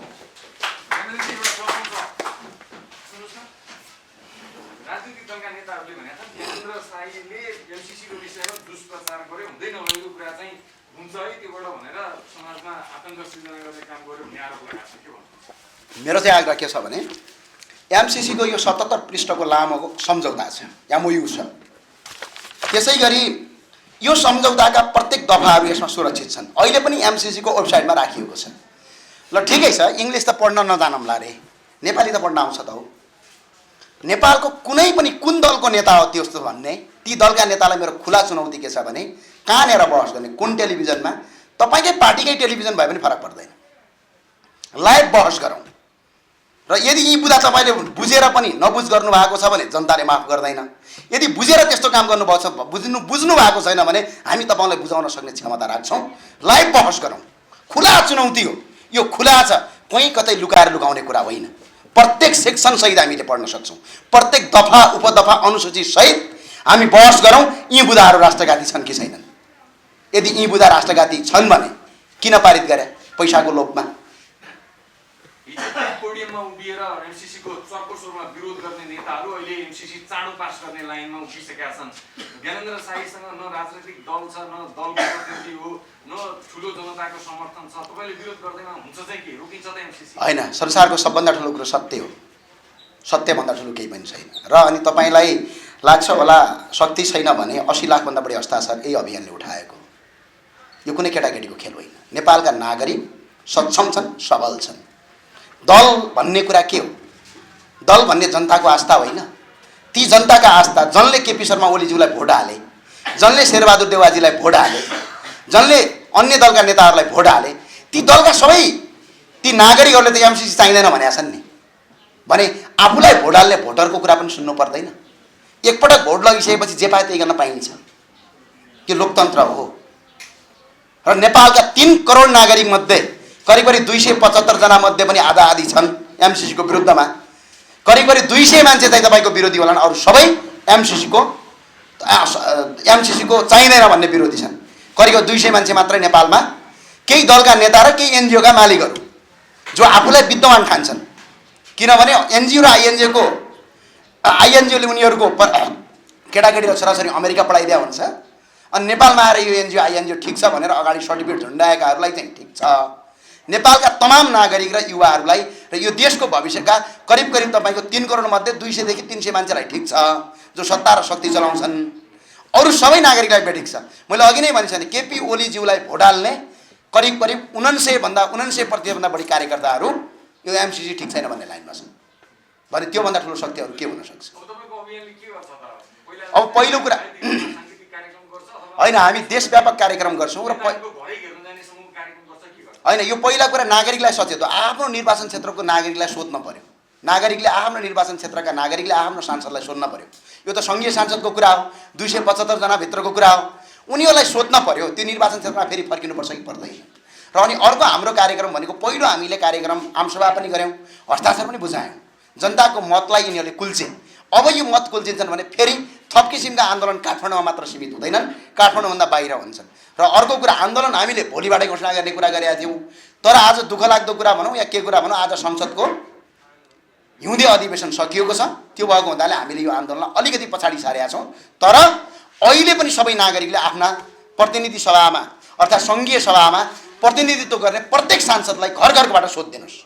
राजनीतिक दलका नेताहरूले भनेका छन् ज्ञानेन्द्र साईले एमसीसीको विषयमा दुष्प्रचार गर्यो, हुँदैन भनेको कुरा चाहिँ हुन्छ है, त्योबाट भनेर समाजमा आतंक सृजना गर्ने काम गर्यो भन्ने आरोप लगाएको छ। के भन्नुहुन्छ? मेरो चाहिँ आग्रह के छ भने एमसीसी को यो 77 पृष्ठको लामो सम्झौता छ, एमओयू छ। त्यसै गरी यो सम्झौताका प्रत्येक दफाहरू यसमा सुरक्षित छन्। अहिले पनि एमसीसी को वेबसाइटमा राखिएको छ। ल ठिकै छ, इङ्ग्लिस त पढ्न नजानौँला रे, नेपाली त पढ्न आउँछ त हो। नेपालको कुनै पनि कुन दलको नेता हो त्यस्तो भन्ने, ती दलका नेतालाई मेरो खुला चुनौती के छ भने कहाँनिर बहस गर्ने, कुन टेलिभिजनमा, तपाईँकै पार्टीकै टेलिभिजन भए पनि फरक पर्दैन, लाइभ बहस गरौँ। र यदि यी बुदा तपाईँले बुझेर पनि नबुझ गर्नु भएको छ भने जनताले माफ गर्दैन। यदि बुझेर त्यस्तो काम गर्नुभएको छ, बुझ्नु भएको छैन भने हामी तपाईँलाई बुझाउन सक्ने क्षमता राख्छौँ। लाइभ बहस गरौँ, खुला चुनौती हो यो, खुला छ, कहीँ कतै लुकाएर लुकाउने कुरा होइन। प्रत्येक सेक्सन सहित हामीले पढ्न सक्छौँ, प्रत्येक दफा उपदफा अनुसूची सहित हामी बहस गरौँ। यी बुदाहरू राष्ट्रघाती छन् कि छैनन्? यदि यी बुदा राष्ट्रघाती छन् भने किन पारित गरे? पैसाको लोभमा। पोडियममा उभिएर एमसीसी को चर्को स्वरमा विरोध गर्ने नेताहरू अहिले एमसीसी चाँडो पास गर्ने लाइनमा उभिसकेका छन्। ज्ञानेन्द्र साईसँग न राजनीतिक दल छ, न दल प्रतिनिधि हो, न ठुलो जनताको समर्थन छ। तपाईँले विरोध गर्दैमा हुन्छ चाहिँ के रोकिन्छ त एमसीसी? होइन, संसारको सबभन्दा ठुलो कुरो सत्य हो। सत्यभन्दा ठुलो केही पनि छैन। र अनि तपाईँलाई लाग्छ होला शक्ति छैन भने 80 लाखभन्दा बढी हस्ताक्षर यही अभियानले उठाएको। यो कुनै केटाकेटीको खेल होइन। नेपालका नागरिक सक्षम छन्, सबल छन्। दल भन्ने कुरा के हो? दल भन्ने जनताको आस्था होइन। ती जनताका आस्था, जनले केपी शर्मा ओलीज्यूलाई भोट हाले, जनले शेरबहादुर देउवाजीलाई भोट हाले, जनले अन्य दलका नेताहरूलाई भोट हाले, ती दलका सबै ती नागरिकहरूले त एमसीसी चाहिँदैन भनेका छन् नि। भने आफूलाई भोट हाल्ने भोटरको कुरा पनि सुन्नु पर्दैन? एकपटक भोट लगिसकेपछि जे पाए त्यही गर्न पाइन्छ। यो लोकतन्त्र हो। र नेपालका 3 करोड नागरिक मध्ये करिब 275 जना मध्ये पनि आधा आधी छन् एमसीसी को विरुद्धमा। करिब 200 मान्छे चाहिँ तपाईँको विरोधी होलान्, अरू सबै एमसीसी को चाहिँदैन भन्ने विरोधी छन्। करिब 200 मान्छे मात्रै नेपालमा केही दलका नेता र केही एनजिओ का मालिकहरू जो आफूलाई विद्वान ठान्छन्। किनभने एनजिओ र आइएनजिओले उनीहरूको केटाकेटी र छोराछोरी अमेरिका पढाइदिया हुन्छ अनि नेपालमा आएर यो एनजिओ आइएनजिओ ठिक छ भनेर अगाडि सर्टिफिकेट झुन्डाएकाहरूलाई चाहिँ ठिक छ। नेपालका तमाम नागरिक र युवाहरूलाई र यो देशको भविष्यका करिब करिब तपाईँको 3 करोड मध्ये 200 देखि 300 मान्छेलाई ठिक छ जो सत्ता र शक्ति चलाउँछन्। अरू सबै नागरिकलाई बेठिक छ। मैले अघि नै भनिसकेँ केपी ओलीज्यूलाई भोट हाल्ने करिब करिब 99% बढी कार्यकर्ताहरू यो एमसीसी ठिक छैन भन्ने लाइनमा छन् भने त्योभन्दा ठुलो शक्तिहरू के हुन सक्छ? अब पहिलो कुरा होइन, हामी देशव्यापक कार्यक्रम गर्छौँ र होइन, यो पहिला कुरा नागरिकलाई सचेत हो। आफ्नो निर्वाचन क्षेत्रको नागरिकलाई सोध्न पर्यो। नागरिकले आफ्नो निर्वाचन क्षेत्रका नागरिकले आफ्नो सांसदलाई सोध्न पर्यो। यो त सङ्घीय सांसदको कुरा हो, 275 जना भित्रको कुरा हो। उनीहरूलाई सोध्न पर्यो त्यो निर्वाचन क्षेत्रमा फेरि फर्किनुपर्छ कि पर्दैन। र अनि अर्को हाम्रो कार्यक्रम भनेको पहिलो हामीले कार्यक्रम आमसभा पनि गऱ्यौँ, हस्ताक्षर पनि बुझायौँ। जनताको मतलाई यिनीहरूले कुल्चे। अब यो मत कुल्चिन्छन् भने फेरि थप किसिमका आन्दोलन काठमाडौँमा मात्र सीमित हुँदैनन्, काठमाडौँभन्दा बाहिर हुन्छन्। र अर्को कुरा आन्दोलन हामीले भोलिबाटै घोषणा गर्ने कुरा गरेका थियौँ। तर आज दुःख लाग्दो कुरा भनौँ या के कुरा भनौँ, आज संसदको हिउँदे अधिवेशन सकिएको छ। त्यो भएको हुँदाले हामीले यो आन्दोलनलाई अलिकति पछाडि सारेका छौँ। तर अहिले पनि सबै नागरिकले आफ्ना प्रतिनिधि सभामा अर्थात् सङ्घीय सभामा प्रतिनिधित्व गर्ने प्रत्येक सांसदलाई घर घरबाट सोधिदिनुहोस्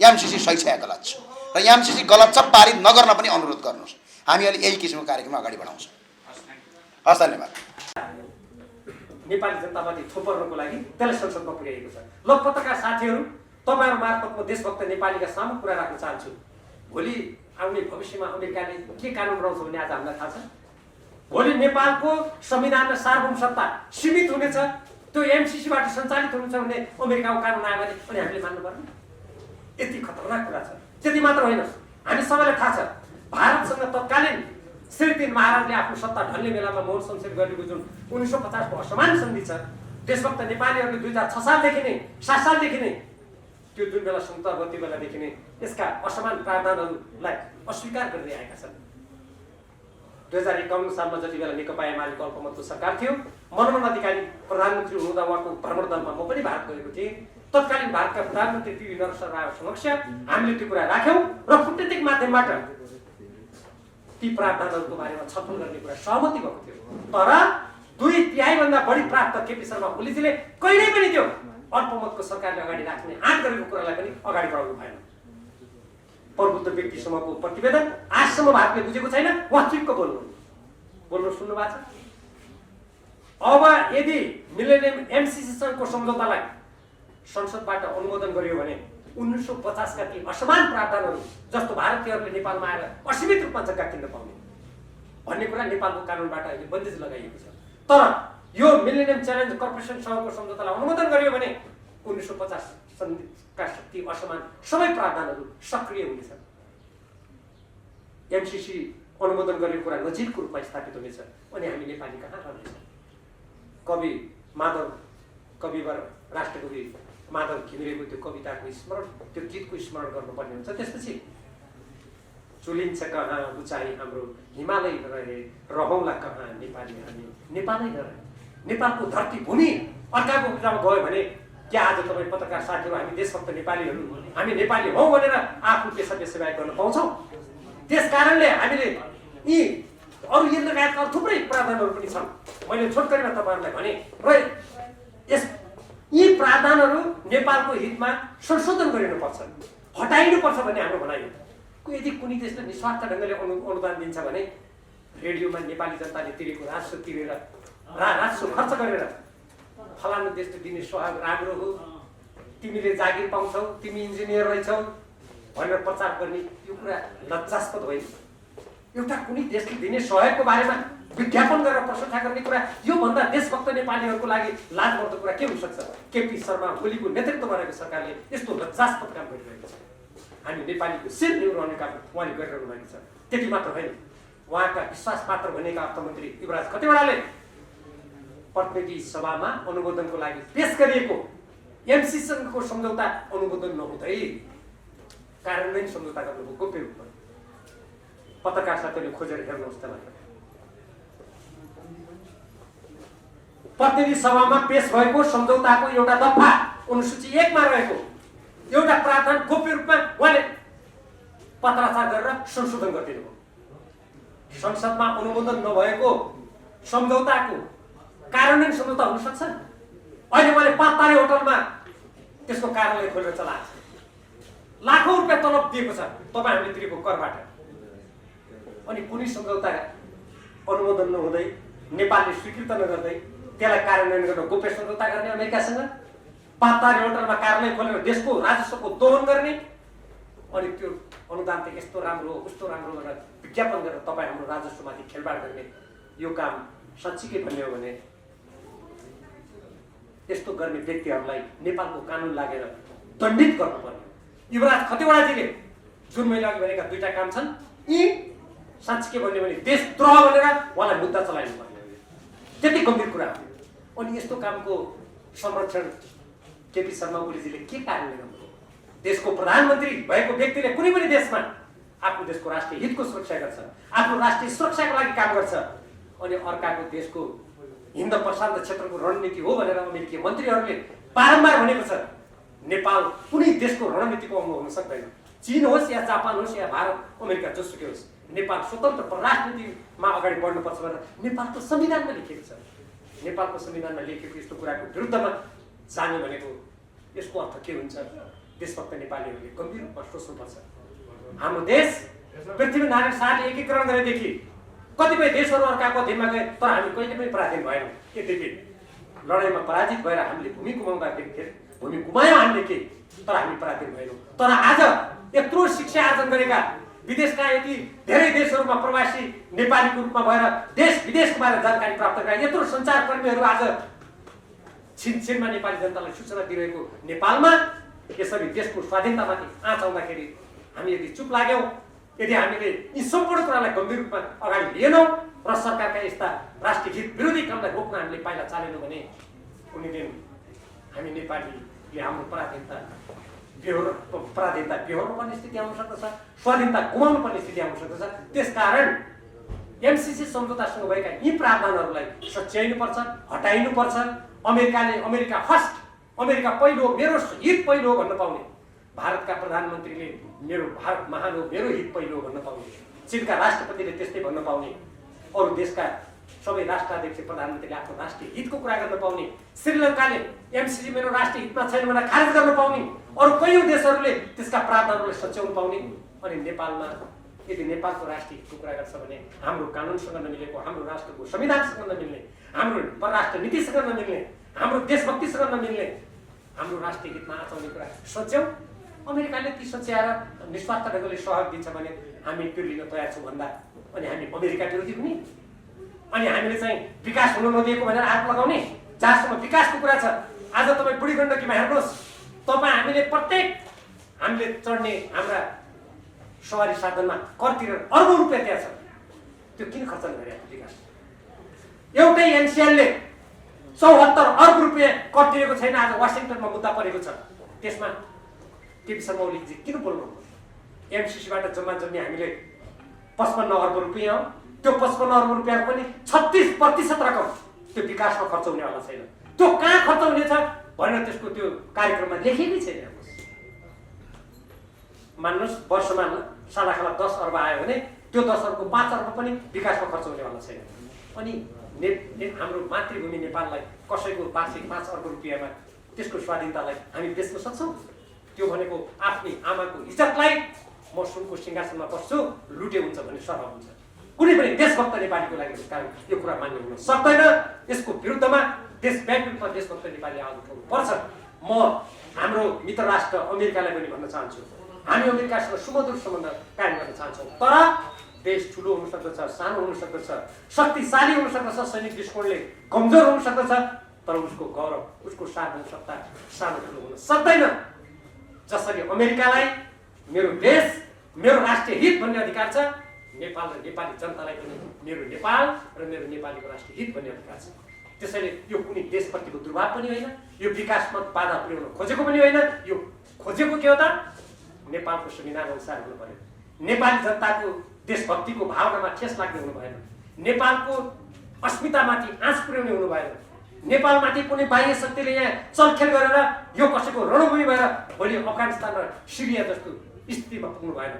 एमसीसी सही छ या गलत छ, र एमसीसी गलत छ पारित नगर्न पनि अनुरोध गर्नुहोस्। हामी अहिले यही किसिमको कार्यक्रम अगाडि बढाउँछौँ। हस्, धन्यवाद। नेपाली जनतामाथि थोपर्नको लागि त्यसलाई संसदमा पुर्याएको छ। ल पत्रकार साथीहरू, तपाईँहरू मार्फत म देशभक्त नेपालीका सामु कुरा राख्न चाहन्छु। भोलि आउने भविष्यमा अमेरिकाले के कानुन बनाउँछ भन्ने आज हामीलाई थाहा छ। भोलि नेपालको संविधानमा सार्वभौम सत्ता सीमित हुनेछ, त्यो एमसीसीबाट सञ्चालित हुनेछ भने अमेरिकाको कानुन आयो भने पनि हामीले मान्नु पर्ने। यति खतरनाक कुरा छ। त्यति मात्र होइन, हामी सबैलाई थाहा छ भारतसँग तत्कालीन श्री 3 महाराजले आफ्नो सत्ता ढल्ने बेलामा मोहन शमशेर गरेको जुन 1950 को असमान सन्धि छ, देशभक्त नेपालीहरूले 2006 सालदेखि नै 7 सालदेखि नै त्यो जुन बेला संयुक्त भयो त्यो बेलादेखि नै यसका असमान प्रावधानहरूलाई अस्वीकार गर्दै आएका छन्। 2051 सालमा जति बेला नेकपा एमालेको अल्पमतको सरकार थियो, मनमोहन अधिकारी प्रधानमन्त्री हुँदा उहाँको भ्रमण दलमा म पनि भारत गएको थिएँ। तत्कालीन भारतका प्रधानमन्त्री पी.वी. नरसिंह समक्ष हामीले त्यो कुरा राख्यौँ र कूटनीतिक माध्यमबाट ती प्रावधानहरूको बारेमा छलफल गर्ने कुरा सहमति भएको थियो। तर 2/3 भन्दा बढी प्राप्त केपी शर्मा ओलीजीले कहिल्यै पनि त्यो अल्पमतको सरकारले अगाडि राख्ने आँट गरेको कुरालाई पनि अगाडि बढाउनु भएन। प्रबुद्ध व्यक्तिसम्मको प्रतिवेदन आजसम्म भारतले बुझेको छैन। उहाँ चुप्प बोल्नु सुन्नु भएको छ। अब यदि मिलेनियम एमसीसीसँगको सम्झौतालाई संसदबाट अनुमोदन गरियो भने 1950 का ती असमान प्रावधानहरू जस्तो भारतीयहरूले नेपालमा आएर असीमित रूपमा जग्गा किन्न पाउने भन्ने कुरा नेपालको कानुनबाट अहिले बन्देज लगाइएको छ। तर यो मिलेनियम च्यालेन्ज कर्पोरेसनसँगको सम्झौतालाई अनुमोदन गरियो भने 1950 का ती असमान सबै प्रावधानहरू सक्रिय हुनेछन्। एमसीसी अनुमोदन गरेको कुरा नजिकको रूपमा स्थापित हुनेछ अनि हामी नेपाली कहाँ रहनेछौँ? कवि माधव कविवर राष्ट्रकवि माधव घिमिरेको त्यो कविताको स्मरण, त्यो गीतको स्मरण गर्नुपर्ने हुन्छ। त्यसपछि चुलिन्छ कहाँ उचाइ हाम्रो हिमालय रहे, रहौँला कहाँ नेपाली हामी नेपालै नरहे। नेपालको धरती भूमि अर्काको कुरामा गयो भने क्या आज तपाईँ पत्रकार साथीहरू, हामी देशभक्त नेपालीहरू, हामी नेपाली हौँ भनेर आफ्नो पेसा पेसाबाहेक गर्न पाउँछौँ? त्यस कारणले हामीले यी अरू यी लगायतका थुप्रै प्रावधानहरू पनि छन्। मैले छोटकरीमा तपाईँहरूलाई भने र यी प्रावधानहरू नेपालको हितमा संशोधन गरिनुपर्छ, हटाइनुपर्छ भन्ने हाम्रो भनाइ हो। यदि कुनै देशले निस्वार्थ ढङ्गले अनुदान दिन्छ भने रेडियोमा नेपाली जनताले तिरेको राजस्व तिरेर राजस्व खर्च गरेर फलानु देशले दिने सुहाग राम्रो हो, तिमीले जागिर पाउँछौ, तिमी इन्जिनियर रहेछौ भनेर प्रचार गर्ने यो कुरा लज्जास्पद होइन। एउटा कुनै देशले दिने सहयोगको बारेमा विज्ञापन गरेर प्रशंसा गर्ने कुरा योभन्दा देशभक्त नेपालीहरूको लागि लाजमर्दो कुरा के हुन सक्छ? केपी शर्मा ओलीको नेतृत्वमा रहेको सरकारले यस्तो लज्जास्पद काम गरिरहेको छ। हामी नेपालीको शिर निहुराउने काम उहाँले गरिरहनु भएको छ। त्यति मात्र होइन, उहाँका विश्वास पात्र बनेका अर्थमन्त्री युवराज खतिवडाले प्रतिनिधि सभामा अनुमोदनको लागि पेश गरिएको एमसीसीसँगको सम्झौता अनुमोदन नहुँदै कार्यान्वयन सम्झौता गर्नुभयो गोप्य रूपमा। पत्रकार साथीहरूले खोजेर हेर्नुहोस् त्यसलाई। प्रतिनिधि सभामा पेश भएको सम्झौताको एउटा दफा अनुसूची 1 मा रहेको एउटा प्रावधान गोप्य रूपमा उहाँले पत्राचार गरेर संशोधन गरिदिनु भयो। संसदमा अनुमोदन नभएको सम्झौताको कार्यान्वयन सम्झौता हुन सक्छ? अहिले मैले 5 तारे होटलमा त्यसको कार्यालय खोलेर चलाएको छु, लाखौं रुपियाँ तलब दिएको छ तपाईँ हामीले तिरेको करबाट, अनि कुनै सम्झौता अनुमोदन नहुँदै नेपालले स्वीकृत नगर्दै त्यसलाई कार्यान्वयन गर्न गोप्य सम्झौता गर्ने अमेरिकासँग, 5 तारे होटलमा कार्यालय खोलेर देशको राजस्वको दोहन गर्ने, अनि त्यो अनुदान त यस्तो राम्रो हो उस्तो राम्रो भनेर विज्ञापन गरेर तपाईँ हाम्रो राजस्वमाथि खेलबाड गर्ने यो काम साँच्चीकै भन्ने हो भने यस्तो गर्ने व्यक्तिहरूलाई नेपालको कानुन लागेर दण्डित गर्नुपर्ने। युवराज खतिवडाजीले जुन मैले अघि भनेका 2टा काम छन्, यी साँच्चीकै भन्यो भने देशद्रोह भनेर उहाँलाई मुद्दा चलाइनु पर्ने, त्यति गम्भीर कुरा हो। अनि यस्तो कामको संरक्षण केपी शर्मा ओलीजीले के कारणले गर्नु? देशको प्रधानमन्त्री भएको व्यक्तिले कुनै पनि देशमा आफ्नो देशको राष्ट्रिय हितको सुरक्षा गर्छ, आफ्नो राष्ट्रिय सुरक्षाको लागि काम गर्छ, अनि अर्काको देशको हिन्द प्रशान्त क्षेत्रको रणनीति हो भनेर अमेरिकी मन्त्रीहरूले बारम्बार भनेको छ। नेपाल कुनै देशको रणनीतिको अंग हुन सक्दैन। चीन होस् या जापान होस् या भारत अमेरिका जोसुकै होस्, नेपाल स्वतन्त्र परराष्ट्र नीतिमा अगाडि बढ्नुपर्छ भनेर नेपालको संविधानमा लेखिएको छ। नेपालको संविधानमा लेखिएको यस्तो कुराको विरुद्धमा जाने भनेको यसको अर्थ के हुन्छ? देशभक्त नेपालीहरूले गम्भीर रूपमा सोच्नुपर्छ। हाम्रो देश पृथ्वीनारायण शाहले एकीकरण गरेदेखि कतिपय देशहरू अर्काको अधीनमा गए, तर हामी कहिले पनि पराधीन भएनौँ। यद्यपि लडाइँमा पराजित भएर हामीले भूमि गुमाउँदाखेरि भूमि गुमायौँ हामीले के, तर हामी पराधीन भएनौँ। तर आज यत्रो शिक्षा आर्जन गरेका विदेशका यति धेरै देशहरूमा प्रवासी नेपालीको रूपमा भएर देश विदेशको बारेमा जानकारी प्राप्त गरेका यत्रो सञ्चारकर्मीहरू आज छिनछिनमा नेपाली जनतालाई सूचना दिइरहेको नेपालमा यसरी देशको स्वाधीनतामाथि आँच आउँदाखेरि हामी यदि चुप लाग्यौँ, यदि हामीले यी सम्पूर्ण कुरालाई गम्भीर रूपमा अगाडि लिएनौँ र सरकारका यस्ता राष्ट्रिय हित विरोधी कामलाई रोक्न हामीले पाइला चालेनौँ भने कुनै दिन हामी नेपालीले हाम्रो पराधीनता बेहोर्नु पर्ने स्थिति आउन सक्दछ, स्वाधीनता गुमाउनु पर्ने स्थिति आउन सक्दछ। त्यसकारण एमसीसी सम्झौतासँग भएका यी प्रावधानहरूलाई सच्याइनुपर्छ, हटाइनुपर्छ। अमेरिका फर्स्ट, अमेरिका पहिलो, मेरो हित पहिलो भन्न पाउने, भारतका प्रधानमन्त्रीले मेरो भारत महान हो, मेरो हित पहिलो भन्न पाउने, चीनका राष्ट्रपतिले त्यस्तै भन्न पाउने, अरू देशका सबै राष्ट्राध्यक्ष प्रधानमन्त्रीले आफ्नो राष्ट्रिय हितको कुरा गर्न पाउने, श्रीलङ्काले एमसीसी मेरो राष्ट्रिय हितमा छैन भनेर खारेज गर्न पाउने, अरू कयौँ देशहरूले त्यसका प्रावधानहरूलाई सच्याउन पाउने। अनि नेपालमा यदि नेपालको राष्ट्रिय हितको कुरा गर्छ भने हाम्रो कानुनसँग नमिलेको, हाम्रो राष्ट्रको संविधानसँग नमिल्ने, हाम्रो परराष्ट्र नीतिसँग नमिल्ने, हाम्रो देशभक्तिसँग नमिल्ने, हाम्रो राष्ट्रिय हितमा आँचाउने कुरा सच्याउँ। अमेरिकाले ती सच्याएर निस्वार्थ ढङ्गले सहयोग दिन्छ भने हामी त्यो लिन तयार छौँ भन्दा अनि हामी अमेरिका विरोधी हुने, अनि हामीले चाहिँ विकास हुन नदिएको भनेर आरोप लगाउने। जहाँसम्म विकासको कुरा छ, आज तपाईँ बुढी गण्डकीमा हेर्नुहोस्, तपाईँ हामीले प्रत्येक हामीले चढ्ने हाम्रा सवारी साधनमा करतिर अर्बौं रुपियाँ त्यहाँ छ, त्यो किन खर्च गरिरहेको विकास? एउटै एनसिएलले 74 अर्ब रुपियाँ कर तिरेको छैन, आज वासिङटनमा मुद्दा परेको छ। त्यसमा केपी शर्मा ओलीजी किन बोल्नु? एमसीसीबाट जम्मा जम्मी हामीले 55 अर्ब रुपियाँ हो, त्यो 55 अर्ब रुपियाँको पनि 36% रकम त्यो विकासमा खर्च हुनेवाला छैन। त्यो कहाँ खर्च हुनेछ भनेर त्यसको त्यो कार्यक्रममा लेखेकै छैन। मान्नुहोस् वर्षमा सालाखाला 10 अर्ब आयो भने त्यो 10 अर्बको 5 अर्ब पनि विकासमा खर्च हुनेवाला छैन। अनि हाम्रो मातृभूमि नेपाललाई कसैको वार्षिक 5 अर्ब रुपियाँमा त्यसको स्वाधीनतालाई हामी बेच्न सक्छौँ? त्यो भनेको आफ्नै आमाको इज्जतलाई म सुनको सिंहासनमा बस्छु लुटे हुन्छ भन्ने सरह हुन्छ। कुनै पनि देशभक्त नेपालीको लागि कारण यो कुरा मान्य हुन सक्दैन। यसको विरुद्धमा देशव्यापी रूपमा देशभक्त नेपाली आवाज उठाउनु पर्छ। म हाम्रो मित्र राष्ट्र अमेरिकालाई पनि भन्न चाहन्छु, हामी अमेरिकासँग सुमधुर सम्बन्ध कायम गर्न चाहन्छौँ, तर देश ठुलो हुन सक्दछ, सानो हुन सक्दछ, शक्तिशाली हुन सक्दछ, सैनिक दृष्टिकोणले कमजोर हुन सक्दछ, तर उसको गौरव, उसको सार्वभौमता सानो ठुलो हुन सक्दैन। जसरी अमेरिकालाई मेरो देश, मेरो राष्ट्रिय हित भन्ने अधिकार छ, नेपाल र नेपाली जनतालाई पनि मेरो नेपाल र मेरो नेपालीको राष्ट्रिय हित भन्ने अधिकार छ। त्यसैले यो कुनै देशप्रतिको दुर्भाव पनि होइन, यो विकासमा बाधा पुर्याउन खोजेको पनि होइन। यो खोजेको के हो त? नेपालको संविधान अनुसार हुनु पर्यो, नेपाली जनताको देशभक्तिको भावनामा ठेस लाग्ने हुनु भएन, नेपालको अस्मितामाथि आँच पुर्याउने हुनु भएन, नेपालमाथि कुनै बाह्य शक्तिले यहाँ चलखेल गरेर यो कसैको रणभूमि भएर भोलि अफगानिस्तान र सिरिया जस्तो स्थितिमा पुग्नु भएन।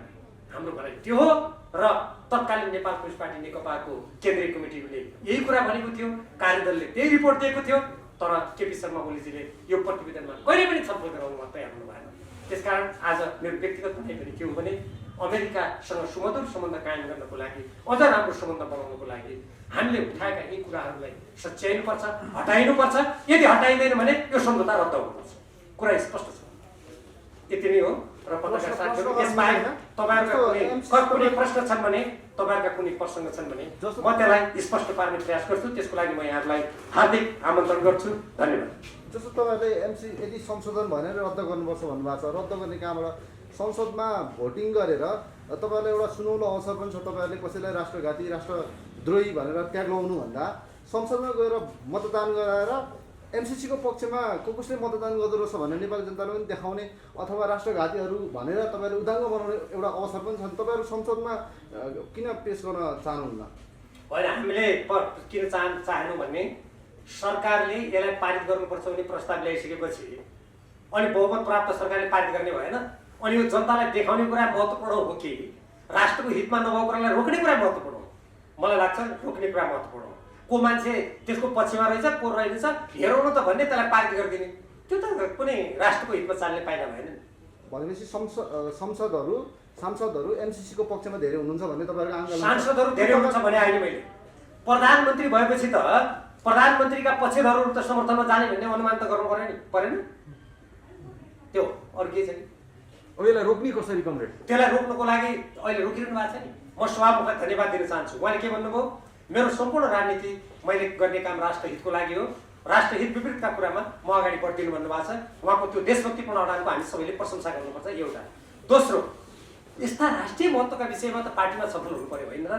हाम्रो भनाइ त्यो हो र र तत्कालीन नेपाल कम्युनिस्ट पार्टी नेकपाको केन्द्रीय कमिटीले यही कुरा भनेको थियो, कार्यदलले त्यही रिपोर्ट दिएको थियो, तर केपी शर्मा ओलीजीले यो प्रतिवेदनमा कहिले पनि छलफल गराउन तयार हुनु भएन। त्यसकारण आज मेरो व्यक्तिगत भनाइ पनि के हो भने अमेरिकासँग सुमधुर सम्बन्ध कायम गर्नको लागि, अझ राम्रो सम्बन्ध बनाउनको लागि हामीले उठाएका यी कुराहरूलाई सच्याइनुपर्छ, हटाइनुपर्छ। यदि हटाइँदैन भने यो सम्झौता रद्द हुनुपर्छ। कुरा स्पष्ट छ। यति नै हो। र पत्रकार साथीहरू, यसबाहेक तपाईँहरूका कुनै प्रश्न छन् भने, तपाईँहरूका कुनै प्रसङ्ग छन् भने म त्यसलाई स्पष्ट पार्ने प्रयास गर्छु। त्यसको लागि म यहाँहरूलाई हार्दिक आमन्त्रण गर्छु। धन्यवाद। जस्तो तपाईँले एमसी यदि संशोधन भनेर रद्द गर्नुपर्छ भन्नुभएको छ, रद्द गर्ने कामबाट संसदमा भोटिङ गरेर तपाईँलाई एउटा सुनौलो अवसर पनि छ। तपाईँहरूले कसैलाई राष्ट्रघाती, राष्ट्रद्रोही भनेर ट्याग लगाउनुभन्दा संसदमा गएर मतदान गराएर एमसिसीको पक्षमा कसले मतदान गर्दो रहेछ भनेर नेपाली जनताले पनि देखाउने अथवा राष्ट्रघातीहरू भनेर तपाईँले उदाङ्ग बनाउने एउटा अवसर पनि छ। तपाईँहरू संसदमा किन पेस गर्न चाहनुहुन्न? होइन, हामीले किन चाहेनौँ भने सरकारले यसलाई पारित गर्नुपर्छ भन्ने प्रस्ताव ल्याइसकेपछि अनि बहुमत प्राप्त सरकारले पारित गर्ने भएन। अनि यो जनतालाई देखाउने कुरा महत्त्वपूर्ण हो कि राष्ट्रको हितमा नभएको कुरालाई रोक्ने कुरा महत्त्वपूर्ण हो? मलाई लाग्छ रोक्ने कुरा महत्त्वपूर्ण हो। को मान्छे त्यसको पक्षमा रहेछ, को रहेछ हेरौँ न त भन्ने, त्यसलाई पारित गरिदिने, त्यो त कुनै राष्ट्रको हितमा चाल्ने पाइला भएन नि। भनेपछि सांसदहरू एमसिसीको पक्षमा धेरै हुनुहुन्छ भन्ने तपाईँहरूको आन्दोलन? सांसदहरू धेरै हुनुहुन्छ भने आहिले मैले प्रधानमन्त्री भएपछि त प्रधानमन्त्रीका पक्षधरहरू त समर्थनमा जाने भन्ने अनुमान त गर्नु परेन? त्यो अरू के छ नि? अब यसलाई रोक्ने कसरी कमरेड? त्यसलाई रोक्नको लागि अहिले रोकिरहनु भएको छ नि। म सभामुखलाई धन्यवाद दिन चाहन्छु। उहाँले के भन्नुभयो, मेरो सम्पूर्ण राजनीति मैले गर्ने काम राष्ट्रहितको लागि हो, राष्ट्रहित विपरीतका कुरामा म अगाडि बढ्दिनु भन्नुभएको छ। उहाँको त्यो देशभक्तिपूर्ण अडानको हामी सबैले प्रशंसा गर्नुपर्छ। एउटा। दोस्रो, यस्ता राष्ट्रिय महत्त्वका विषयमा त पार्टीमा छलफल हुनु पर्यो होइन र?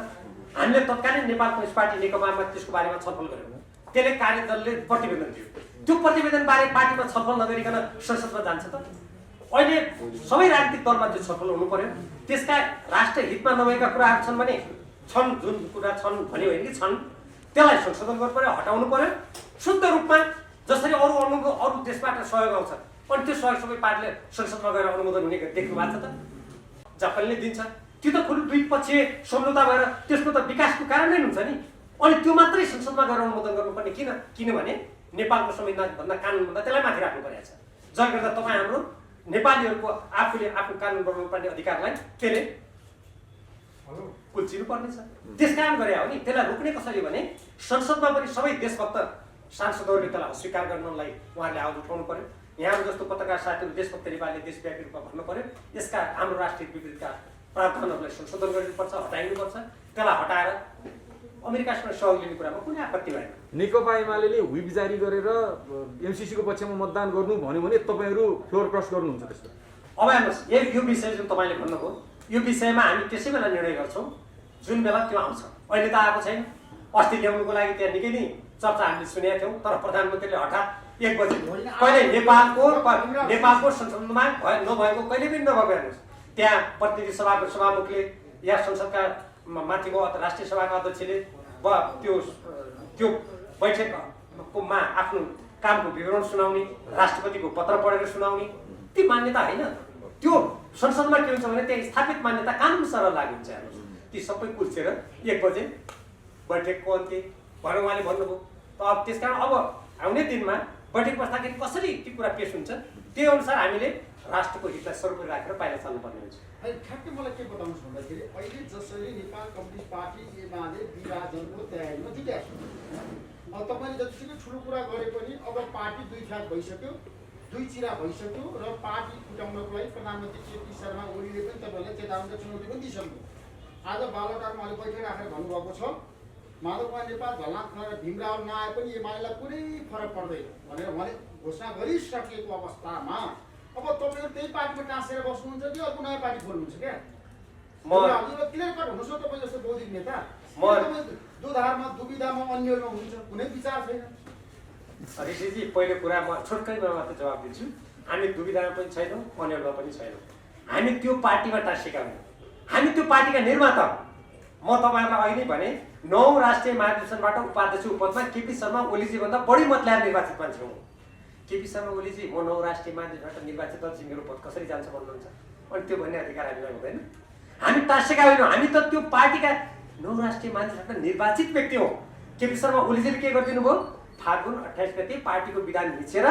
हामीले तत्कालीन नेपाल कम्युनिस्ट पार्टी नेकपामा त्यसको बारेमा छलफल गऱ्यौँ। त्यसले कार्यदलले प्रतिवेदन दियो। त्यो प्रतिवेदनबारे पार्टीमा छलफल नगरिकन संसदमा जान्छ त? अहिले सबै राजनीतिक दलमा त्यो छलफल हुनु पर्यो। त्यसका राष्ट्रहितमा नभएका कुराहरू छन् भने छन्, जुन कुरा छन् भन्यो होइन कि छन्, त्यसलाई संशोधन गर्नु पर्यो, हटाउनु पर्यो शुद्ध रूपमा। जसरी अरू देशबाट सहयोग आउँछ अनि त्यो सहयोग सबै पार्टीले संसदमा गएर अनुमोदन हुने देख्नु भएको छ त? जापानले दिन्छ। त्यो त खुल्लो द्विपक्षीय सम्झौता भएर त्यसको त विकासको कारण नै हुन्छ नि। अनि त्यो मात्रै संसदमा गएर अनुमोदन गर्नुपर्ने किन? किनभने नेपालको संविधानभन्दा कानुनभन्दा त्यसलाई माथि राख्नु परेको छ। जसले गर्दा तपाईँ हाम्रो नेपालीहरूको आफूले आफ्नो कानुन बनाउनु पर्ने अधिकारलाई त्यसले कुल्चिनु पर्नेछ। त्यस कारण गरे हो नि। त्यसलाई रोक्ने कसरी भने संसदमा पनि सबै देशभक्त सांसदहरूले त्यसलाई अस्वीकार गर्नलाई उहाँहरूले आवाज उठाउनु पर्यो। यहाँहरू जस्तो पत्रकार साथीहरू देशभक्त नेपालले देशव्यापी रूपमा भन्नु पर्यो यसका हाम्रो राष्ट्रिय विपरीतका प्रावधानहरूलाई संशोधन गरिनुपर्छ, हटाइनुपर्छ। त्यसलाई हटाएर अमेरिकासँग सहयोग लिने कुरामा कुनै आपत्ति भएन। नेकपा एमाले व्हिप जारी गरेर एमसिसीको पक्षमा मतदान गर्नु भन्यो भने तपाईँहरू फ्लोर क्रस गर्नुहुन्छ त्यस्तो? अब हेर्नुहोस्, यो विषय जुन तपाईँले भन्नुभयो, यो विषयमा हामी त्यसै बेला निर्णय गर्छौँ जुन बेला त्यो आउँछ। अहिले त आएको छैन। अस्ति ल्याउनुको लागि त्यहाँ निकै नै चर्चा हामीले सुनेका थियौँ, तर प्रधानमन्त्रीले हठात 1 बजे कहिले नेपालको संसदमा नभएको कहिले पनि नभएको हेर्नुहोस्। त्यहाँ प्रतिनिधि सभाको सभामुखले या संसदका माथिको राष्ट्रिय सभाका अध्यक्षले त्यो बैठकमा आफ्नो कामको विवरण सुनाउने, राष्ट्रपतिको पत्र पढेर सुनाउने, ती मान्यता होइन। त्यो संसदमा के हुन्छ भने त्यहाँ स्थापित मान्यता कानुन सरह लागु हुन्छ। हेर्नुहोस्, ती सबै कुल्चेर 1 बजे बैठकको अन्त्य भनेर उहाँले भन्नुभयो। त अब त्यस कारण अब आउने दिनमा बैठक बस्दाखेरि कसरी ती कुरा पेश हुन्छ त्यही अनुसार हामीले राष्ट्रको हितलाई सर्वोपरि राखेर पाइला चाल्नुपर्ने हुन्छ। ठ्याक्कै मलाई के बताउनुहोस् भन्दाखेरि अहिले जसरी नेपाल कम्युनिस्ट पार्टी एमाले विभाजनको तयारीमा जुटेको छ, अब तपाईँले जतिसुकै ठुलो कुरा गरे पनि अब पार्टी 2 फ्ल्याग भइसक्यो, 2 चिरा भइसक्यो र पार्टी फुटाउनको लागि प्रधानमन्त्री केपी शर्मा ओलीले पनि तपाईँहरूलाई चेतावनी चुनौती पनि दिइसक्नु। आज बालुवाटारमा अहिले बैठक राखेर भन्नुभएको छ माधवकुमार नेपाल झलनाथ खनाल र भीमराव नआए पनि एमालेलाई कुनै फरक पर्दैन भनेर घोषणा गरिसकेको अवस्थामा अब तपाईँहरू त्यही पार्टीमा टाँसेर बस्नुहुन्छ कि अर्को नयाँ पार्टी खोल्नुहुन्छ क्या? क्लियर कट हुनुहोस् न। तपाईँ जस्तो बौद्धिक नेता दुधारमा दुविधामा अन्यमा हुनुहुन्छ, कुनै विचार छैन। ऋषिजी, पहिलो कुरा म छोटकैमा मात्रै जवाब दिन्छु। हामी दुविधामा पनि छैनौँ, अन्यमा पनि छैनौँ। हामी त्यो पार्टीमा टाँसेका हौँ। हामी त्यो पार्टीका निर्माता हौँ। म तपाईँहरूलाई अहिले भने 9 राष्ट्रिय महाधिवेशनबाट उपाध्यक्ष पदमा केपी शर्मा ओलीजीभन्दा बढी मत ल्याएर निर्वाचित मान्छे हुँ। केपी शर्मा ओलीजी म 9 राष्ट्रिय महाधिवेशनबाट निर्वाचित भएपछि मेरो पद कसरी जान्छ भन्नुहुन्छ? अनि त्यो भन्ने अधिकार हामीलाई हुँदैन। हामी टाँसेका होइनौँ, हामी त त्यो पार्टीका 9 राष्ट्रिय मानिसबाट निर्वाचित व्यक्ति हौ। केपी शर्मा ओलीजीले के गरिदिनु भयो? फागुन 28 गते पार्टीको विधान मिचेर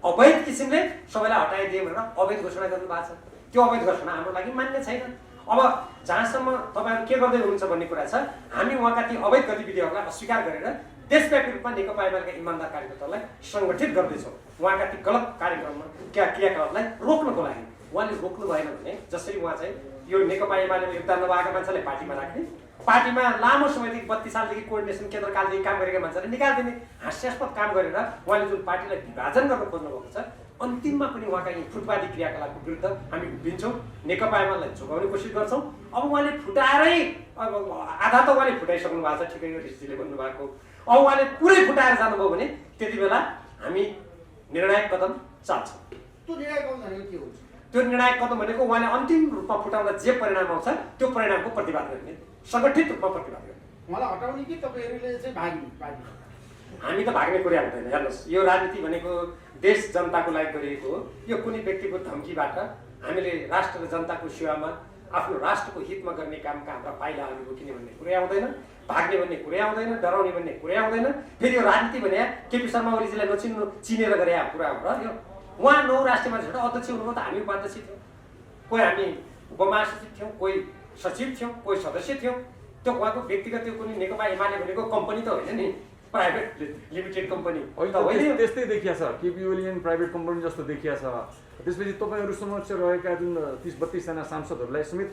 अवैध किसिमले सबैलाई हटाइदिए भनेर अवैध घोषणा गर्नुभएको छ। त्यो अवैध घोषणा हाम्रो लागि मान्य छैन। अब जहाँसम्म तपाईँहरू के गर्दै हुनुहुन्छ भन्ने कुरा छ, हामी उहाँका ती अवैध गतिविधिहरूलाई अस्वीकार गरेर देशव्यापी रूपमा नेकपा एमालेका इमान्दार कार्यकर्तालाई सङ्गठित गर्दैछौँ। उहाँका ती गलत कार्यक्रममा क्रियाकलापलाई रोक्नको लागि। उहाँले रोक्नु भएन भने जसरी उहाँ चाहिँ यो नेकपा एमालेमा योगदान नभएका मान्छेलाई पार्टीमा राख्ने, पार्टीमा लामो समयदेखि 32 सालदेखि कोअर्डिनेसन केन्द्रकालदेखि काम गरेका मान्छेलाई निकालिदिने हास्यास्पद काम गरेर उहाँले जुन पार्टीलाई विभाजन गर्न खोज्नु भएको छ, अन्तिममा पनि उहाँका यी फुटवादी क्रियाकलापको विरुद्ध हामी उभिन्छौँ, नेकपा एमालेलाई जोगाउने कोसिस गर्छौँ। अब उहाँले फुटाएरै आधा त उहाँले फुटाइसक्नु भएको छ, ठिकै हो ऋषिजीले भन्नुभएको। अब उहाँले पुरै फुटाएर जानुभयो भने त्यति बेला हामी निर्णायक कदम चाल्छौँ। त्यो निर्णायक कदम भनेको के हुन्छ? त्यो निर्णायक कदम भनेको उहाँले अन्तिम रूपमा फुटाउँदा जे परिणाम आउँछ त्यो परिणामको प्रतिवाद गर्ने, सङ्गठित रूपमा प्रतिवाद गर्ने। उहाँलाई हटाउने कि तपाईँहरूले चाहिँ भाग्ने पार्टी? हामी त भाग्ने कुरा हुँदैन। हेर्नुहोस्, यो राजनीति भनेको देश जनताको लागि गरिएको हो। यो कुनै व्यक्तिको धम्कीबाट हामीले राष्ट्र र जनताको सेवामा आफ्नो राष्ट्रको हितमा गर्ने कामका हाम्रा पाइलाहरू रोकिने भन्ने कुरै आउँदैन, भाग्ने भन्ने कुरै आउँदैन, डराउने भन्ने कुरै आउँदैन। फेरि यो राजनीति भने केपी शर्मा ओलीजीलाई चिनेर गरे कुरा हो र यो। उहाँ 9 राष्ट्रिय मानिसबाट अध्यक्ष हुनुभयो त हामी उपाध्यक्ष थियौँ, कोही हामी उपमहासचिव थियौँ, कोही सचिव थियौँ, कोही सदस्य थियौँ। त्यो उहाँको व्यक्तिगत त्यो कुनै नेकपा एमाले भनेको कम्पनी त होइन नि, प्राइभेट लिमिटेड कम्पनी त होइन। त्यस्तै देखिया छ, KP Oli and private company जस्तो देखिया छ। त्यसपछि तपाईँहरू समक्ष रहेका जुन 30-32 जना सांसदहरूलाई समेत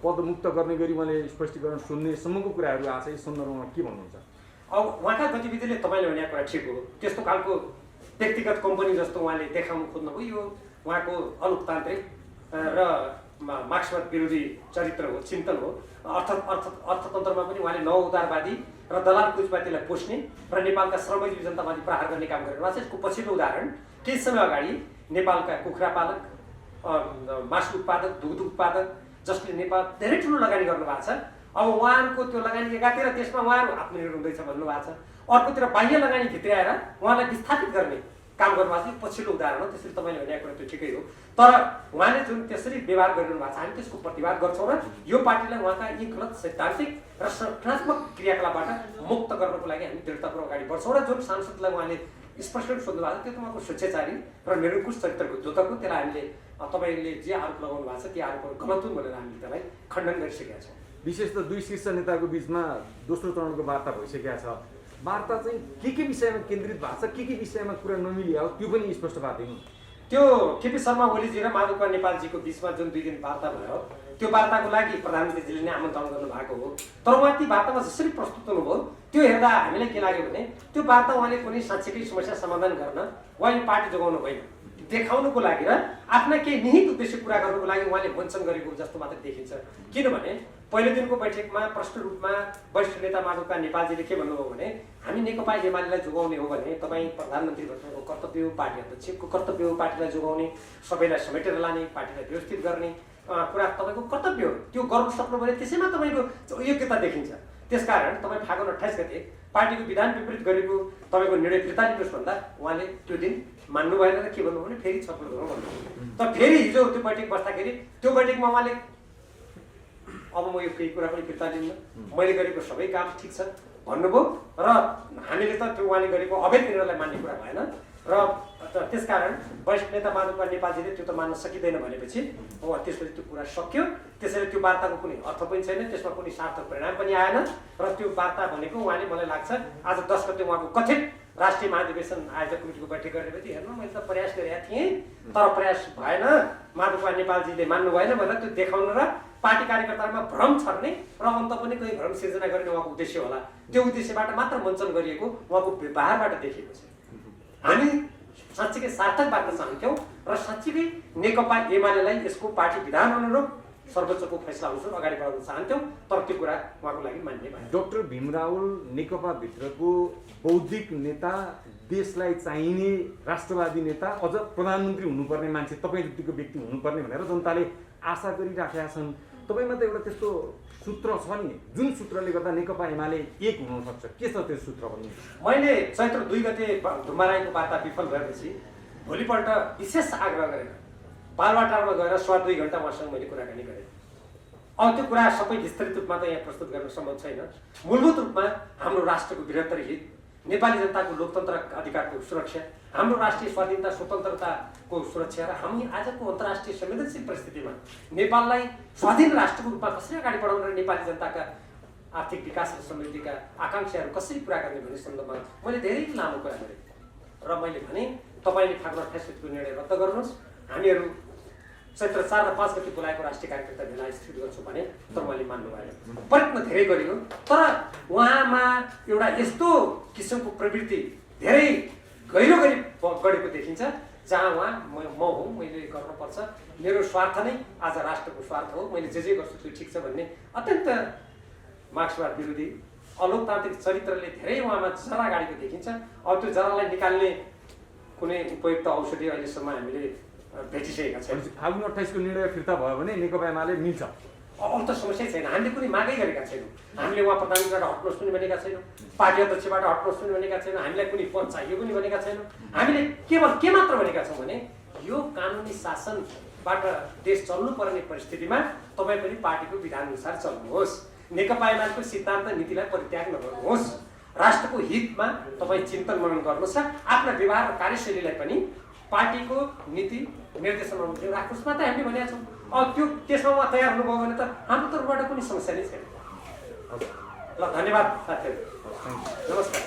पदमुक्त गर्ने गरी उहाँले स्पष्टीकरण सुन्नेसम्मको कुराहरू आएको छ। यस सन्दर्भमा के भन्नुहुन्छ? अब उहाँका गतिविधिले तपाईँले भनेको कुरा ठिक हो। त्यस्तो खालको व्यक्तिगत कम्पनी जस्तो उहाँले देखाउनु खोज्नुभयो, यो उहाँको अलोकतान्त्रिक र मार्क्सवाद विरोधी चरित्र हो, चिन्तन हो। अर्थतन्त्रमा पनि उहाँले नवउदारवादी र दलाल पुँजीवादीलाई पोस्ने र नेपालका श्रमजीवी जनतामाथि प्रहार गर्ने काम गरिरहेको छ। यसको पछिल्लो उदाहरण केही समय अगाडि नेपालका कुखुरा पालक, मासु उत्पादक, दुग्ध उत्पादक जसले नेपाल धेरै ठुलो लगानी गर्नुभएको छ, अब उहाँहरूको त्यो लगानी एकातिर त्यसमा उहाँहरू आत्मनिर्भर हुँदैछ भन्नुभएको छ, अर्कोतिर बाह्य लगानी भित्राएर उहाँलाई विस्थापित गर्ने काम गर्नुभएको छ। पछिल्लो उदाहरण हो। त्यसरी तपाईँले भनेको कुरा त्यो ठिकै हो, तर उहाँले जुन त्यसरी व्यवहार गरिरहनु भएको छ हामी त्यसको प्रतिवाद गर्छौँ र यो पार्टीलाई उहाँका यी गलत सैद्धान्तिक र संरचनात्मक क्रियाकलापबाट मुक्त गर्नको लागि हामी दृढतापूर्वक अगाडि बढ्छौँ। र जुन सांसदलाई उहाँले स्पष्ट सोध्नु भएको छ त्यो त उहाँको स्वेच्छाचारी र निरङ्कुश चरित्रको द्योतक हो। त्यसलाई हामीले तपाईँले जे आरोप लगाउनु भएको छ त्यो आरोपहरू गलत हुन् भनेर हामीले त्यसलाई खण्डन गरिसकेका छौँ। विशेष त 2 शीर्ष नेताको बिचमा दोस्रो चरणको वार्ता भइसकेका छ। वार्ता चाहिँ के विषयमा केन्द्रित भएको छ, के विषयमा कुरा नमिलियो त्यो पनि स्पष्ट पार्दैन। त्यो केपी शर्मा ओलीजी र माधव नेपालजीको बिचमा जुन 2 दिन वार्ता भयो, त्यो वार्ताको लागि प्रधानमन्त्रीजीले नै आमन्त्रण गर्नुभएको हो। तर उहाँ ती वार्तामा जसरी प्रस्तुत हुनुभयो त्यो हेर्दा हामीलाई के लाग्यो भने त्यो वार्ता उहाँले कुनै साँच्चीकै समस्या समाधान गर्न वा यो पार्टी जोगाउनु होइन, देखाउनुको लागि र आफ्ना केही निहित उद्देश्य पुरा गर्नुको लागि उहाँले मञ्चन गरेको जस्तो मात्र देखिन्छ। किनभने पहिलो दिनको बैठकमा प्रष्ट रूपमा वरिष्ठ नेता माधव नेपालजीले के भन्नुभयो भने हामी नेकपा एमालेलाई जोगाउने हो भने तपाईँ प्रधानमन्त्री भएकोको कर्तव्य हो, पार्टी अध्यक्षको कर्तव्य हो पार्टीलाई जोगाउने, सबैलाई समेटेर लाने, पार्टीलाई व्यवस्थित गर्ने कुरा तपाईँको कर्तव्य हो। त्यो गर्नु सक्नु भने त्यसैमा तपाईँको योग्यता देखिन्छ। त्यसकारण तपाईँ फागुन 28 गते पार्टीको विधान विपरीत गरेको तपाईँको निर्णय फिर्ता लिनुहोस् भन्दा उहाँले त्यो दिन मान्नु भएन र के भन्नु भने फेरि छलफल गरौँ भन्नु। तर फेरि हिजो त्यो बैठक बस्दाखेरि त्यो बैठकमा उहाँले अब म यो केही कुरा पनि फिर्ता लिन्न, मैले गरेको सबै काम ठिक छ भन्नुभयो र हामीले त त्यो उहाँले गरेको अवैध निर्णयलाई मान्ने कुरा भएन र त्यसकारण वरिष्ठ नेता माधव नेपालजीले त्यो त मान्न सकिँदैन भनेपछि त्यसपछि त्यो कुरा सक्यो। त्यसैले त्यो वार्ताको कुनै अर्थ पनि छैन, त्यसमा कुनै सार्थक परिणाम पनि आएन र त्यो वार्ता भनेको उहाँले मलाई लाग्छ आज 10 गते उहाँको कथित राष्ट्रिय महाधिवेशन आयोजक कमिटीको बैठक गरेपछि हेर्नु मैले त प्रयास गरेका थिएँ तर प्रयास भएन, माधव नेपालजीले मान्नु भएन भनेर त्यो देखाउन र पार्टी कार्यकर्ताहरूमा भ्रम छर्ने र अन्त पनि कोही भ्रम सिर्जना गर्ने उहाँको उद्देश्य होला। त्यो उद्देश्यबाट मात्र मञ्चन गरिएको उहाँको व्यवहारबाट देखिएको छ। हामी साँच्चीकै सार्थक बाँच्न चाहन्थ्यौँ र साँच्चीकै नेकपा एमालेलाई यसको पार्टी विधान अनुरूप सर्वोच्चको फैसला अनुसार अगाडि बढाउन चाहन्थ्यौँ, तर त्यो कुरा उहाँको लागि मान्य भएन। डाक्टर भीम रावल नेकपा भित्रको बौद्धिक नेता, देशलाई चाहिने राष्ट्रवादी नेता, अझ प्रधानमन्त्री हुनुपर्ने मान्छे तपाईँ जतिको व्यक्ति हुनुपर्ने भनेर जनताले आशा गरिराखेका छन्। तपाईँमा त एउटा त्यस्तो सूत्र छ नि जुन सूत्रले गर्दा नेकपा एमाले एक हुन सक्छ, के छ त्यो सूत्र भन्नु? मैले चैत्र 2 गते धुम्बाराईको वार्ता विफल भएपछि भोलिपल्ट विशेष आग्रह गरेर बालुवाटारमा गएर 2.5 घण्टा उहाँसँग मैले कुराकानी गरेँ। अब त्यो कुरा सबै विस्तृत रूपमा त यहाँ प्रस्तुत गर्न सम्भव छैन। मूलभूत रूपमा हाम्रो राष्ट्रको बृहत्तर हित, नेपाली जनताको लोकतन्त्र अधिकारको सुरक्षा, हाम्रो राष्ट्रिय स्वाधीनता स्वतन्त्रताको सुरक्षा र हामी आजको अन्तर्राष्ट्रिय संवेदनशील परिस्थितिमा नेपाललाई स्वाधीन राष्ट्रको रूपमा कसरी अगाडि बढाउन र नेपाली जनताका आर्थिक विकास र समृद्धिका आकाङ्क्षाहरू कसरी पुरा गर्ने भन्ने सन्दर्भमा मैले धेरै लामो कुरा गरेँ र मैले भने तपाईँले फागुन 28 गतिको निर्णय रद्द गर्नुहोस्, हामीहरू चैत्र 4 र 5 गति बोलाएको राष्ट्रिय कार्यकर्ता भेला स्थित गर्छु भने, तर मैले मान्नु भएन। प्रयत्न धेरै गरियो, तर उहाँमा एउटा यस्तो किसिमको प्रवृत्ति धेरै गहिरो गरेको देखिन्छ जहाँ उहाँ म हो, मैले गर्नुपर्छ, मेरो स्वार्थ नै आज राष्ट्रको स्वार्थ हो, मैले जे गर्छु त्यो ठिक छ भन्ने अत्यन्त मार्क्सवाद विरोधी अलोकतान्त्रिक चरित्रले धेरै उहाँमा जरा गाडेको देखिन्छ। अब त्यो जरालाई निकाल्ने कुनै उपयुक्त औषधि अहिलेसम्म हामीले भेटिसकेका छैनौँ। फागुन 28 को निर्णय फिर्ता भयो भने नेकपा एमाले मिल्छ। अब त समस्या छैन, हामीले कुनै मागै गरेका छैनौँ। हामीले उहाँ प्रधानमन्त्रीबाट हट्नुहोस् पनि भनेका छैनौँ, पार्टी अध्यक्षबाट हट्नुहोस् पनि भनेका छैनौँ, हामीलाई कुनै पद चाहियो पनि भनेका छैनौँ। हामीले केवल के मात्र भनेका छौँ भने यो कानुनी शासनबाट देश चल्नुपर्ने परिस्थितिमा तपाईँ पनि पार्टीको विधानअनुसार चल्नुहोस्, नेकपा एमालेको सिद्धान्त नीतिलाई परित्याग नगर्नुहोस्, राष्ट्रको हितमा तपाईँ चिन्तन मनन गर्नुहोस् र आफ्ना व्यवहार र कार्यशैलीलाई पनि पार्टीको नीति निर्देशन अनुसार राख्नुहोस् मात्रै हामीले भनेका छौँ। अब त्यो त्यसमा उहाँ तयार हुनुभयो भने त हाम्रो तर्फबाट कुनै समस्या नै छैन। ल, धन्यवाद साथीहरू, नमस्कार।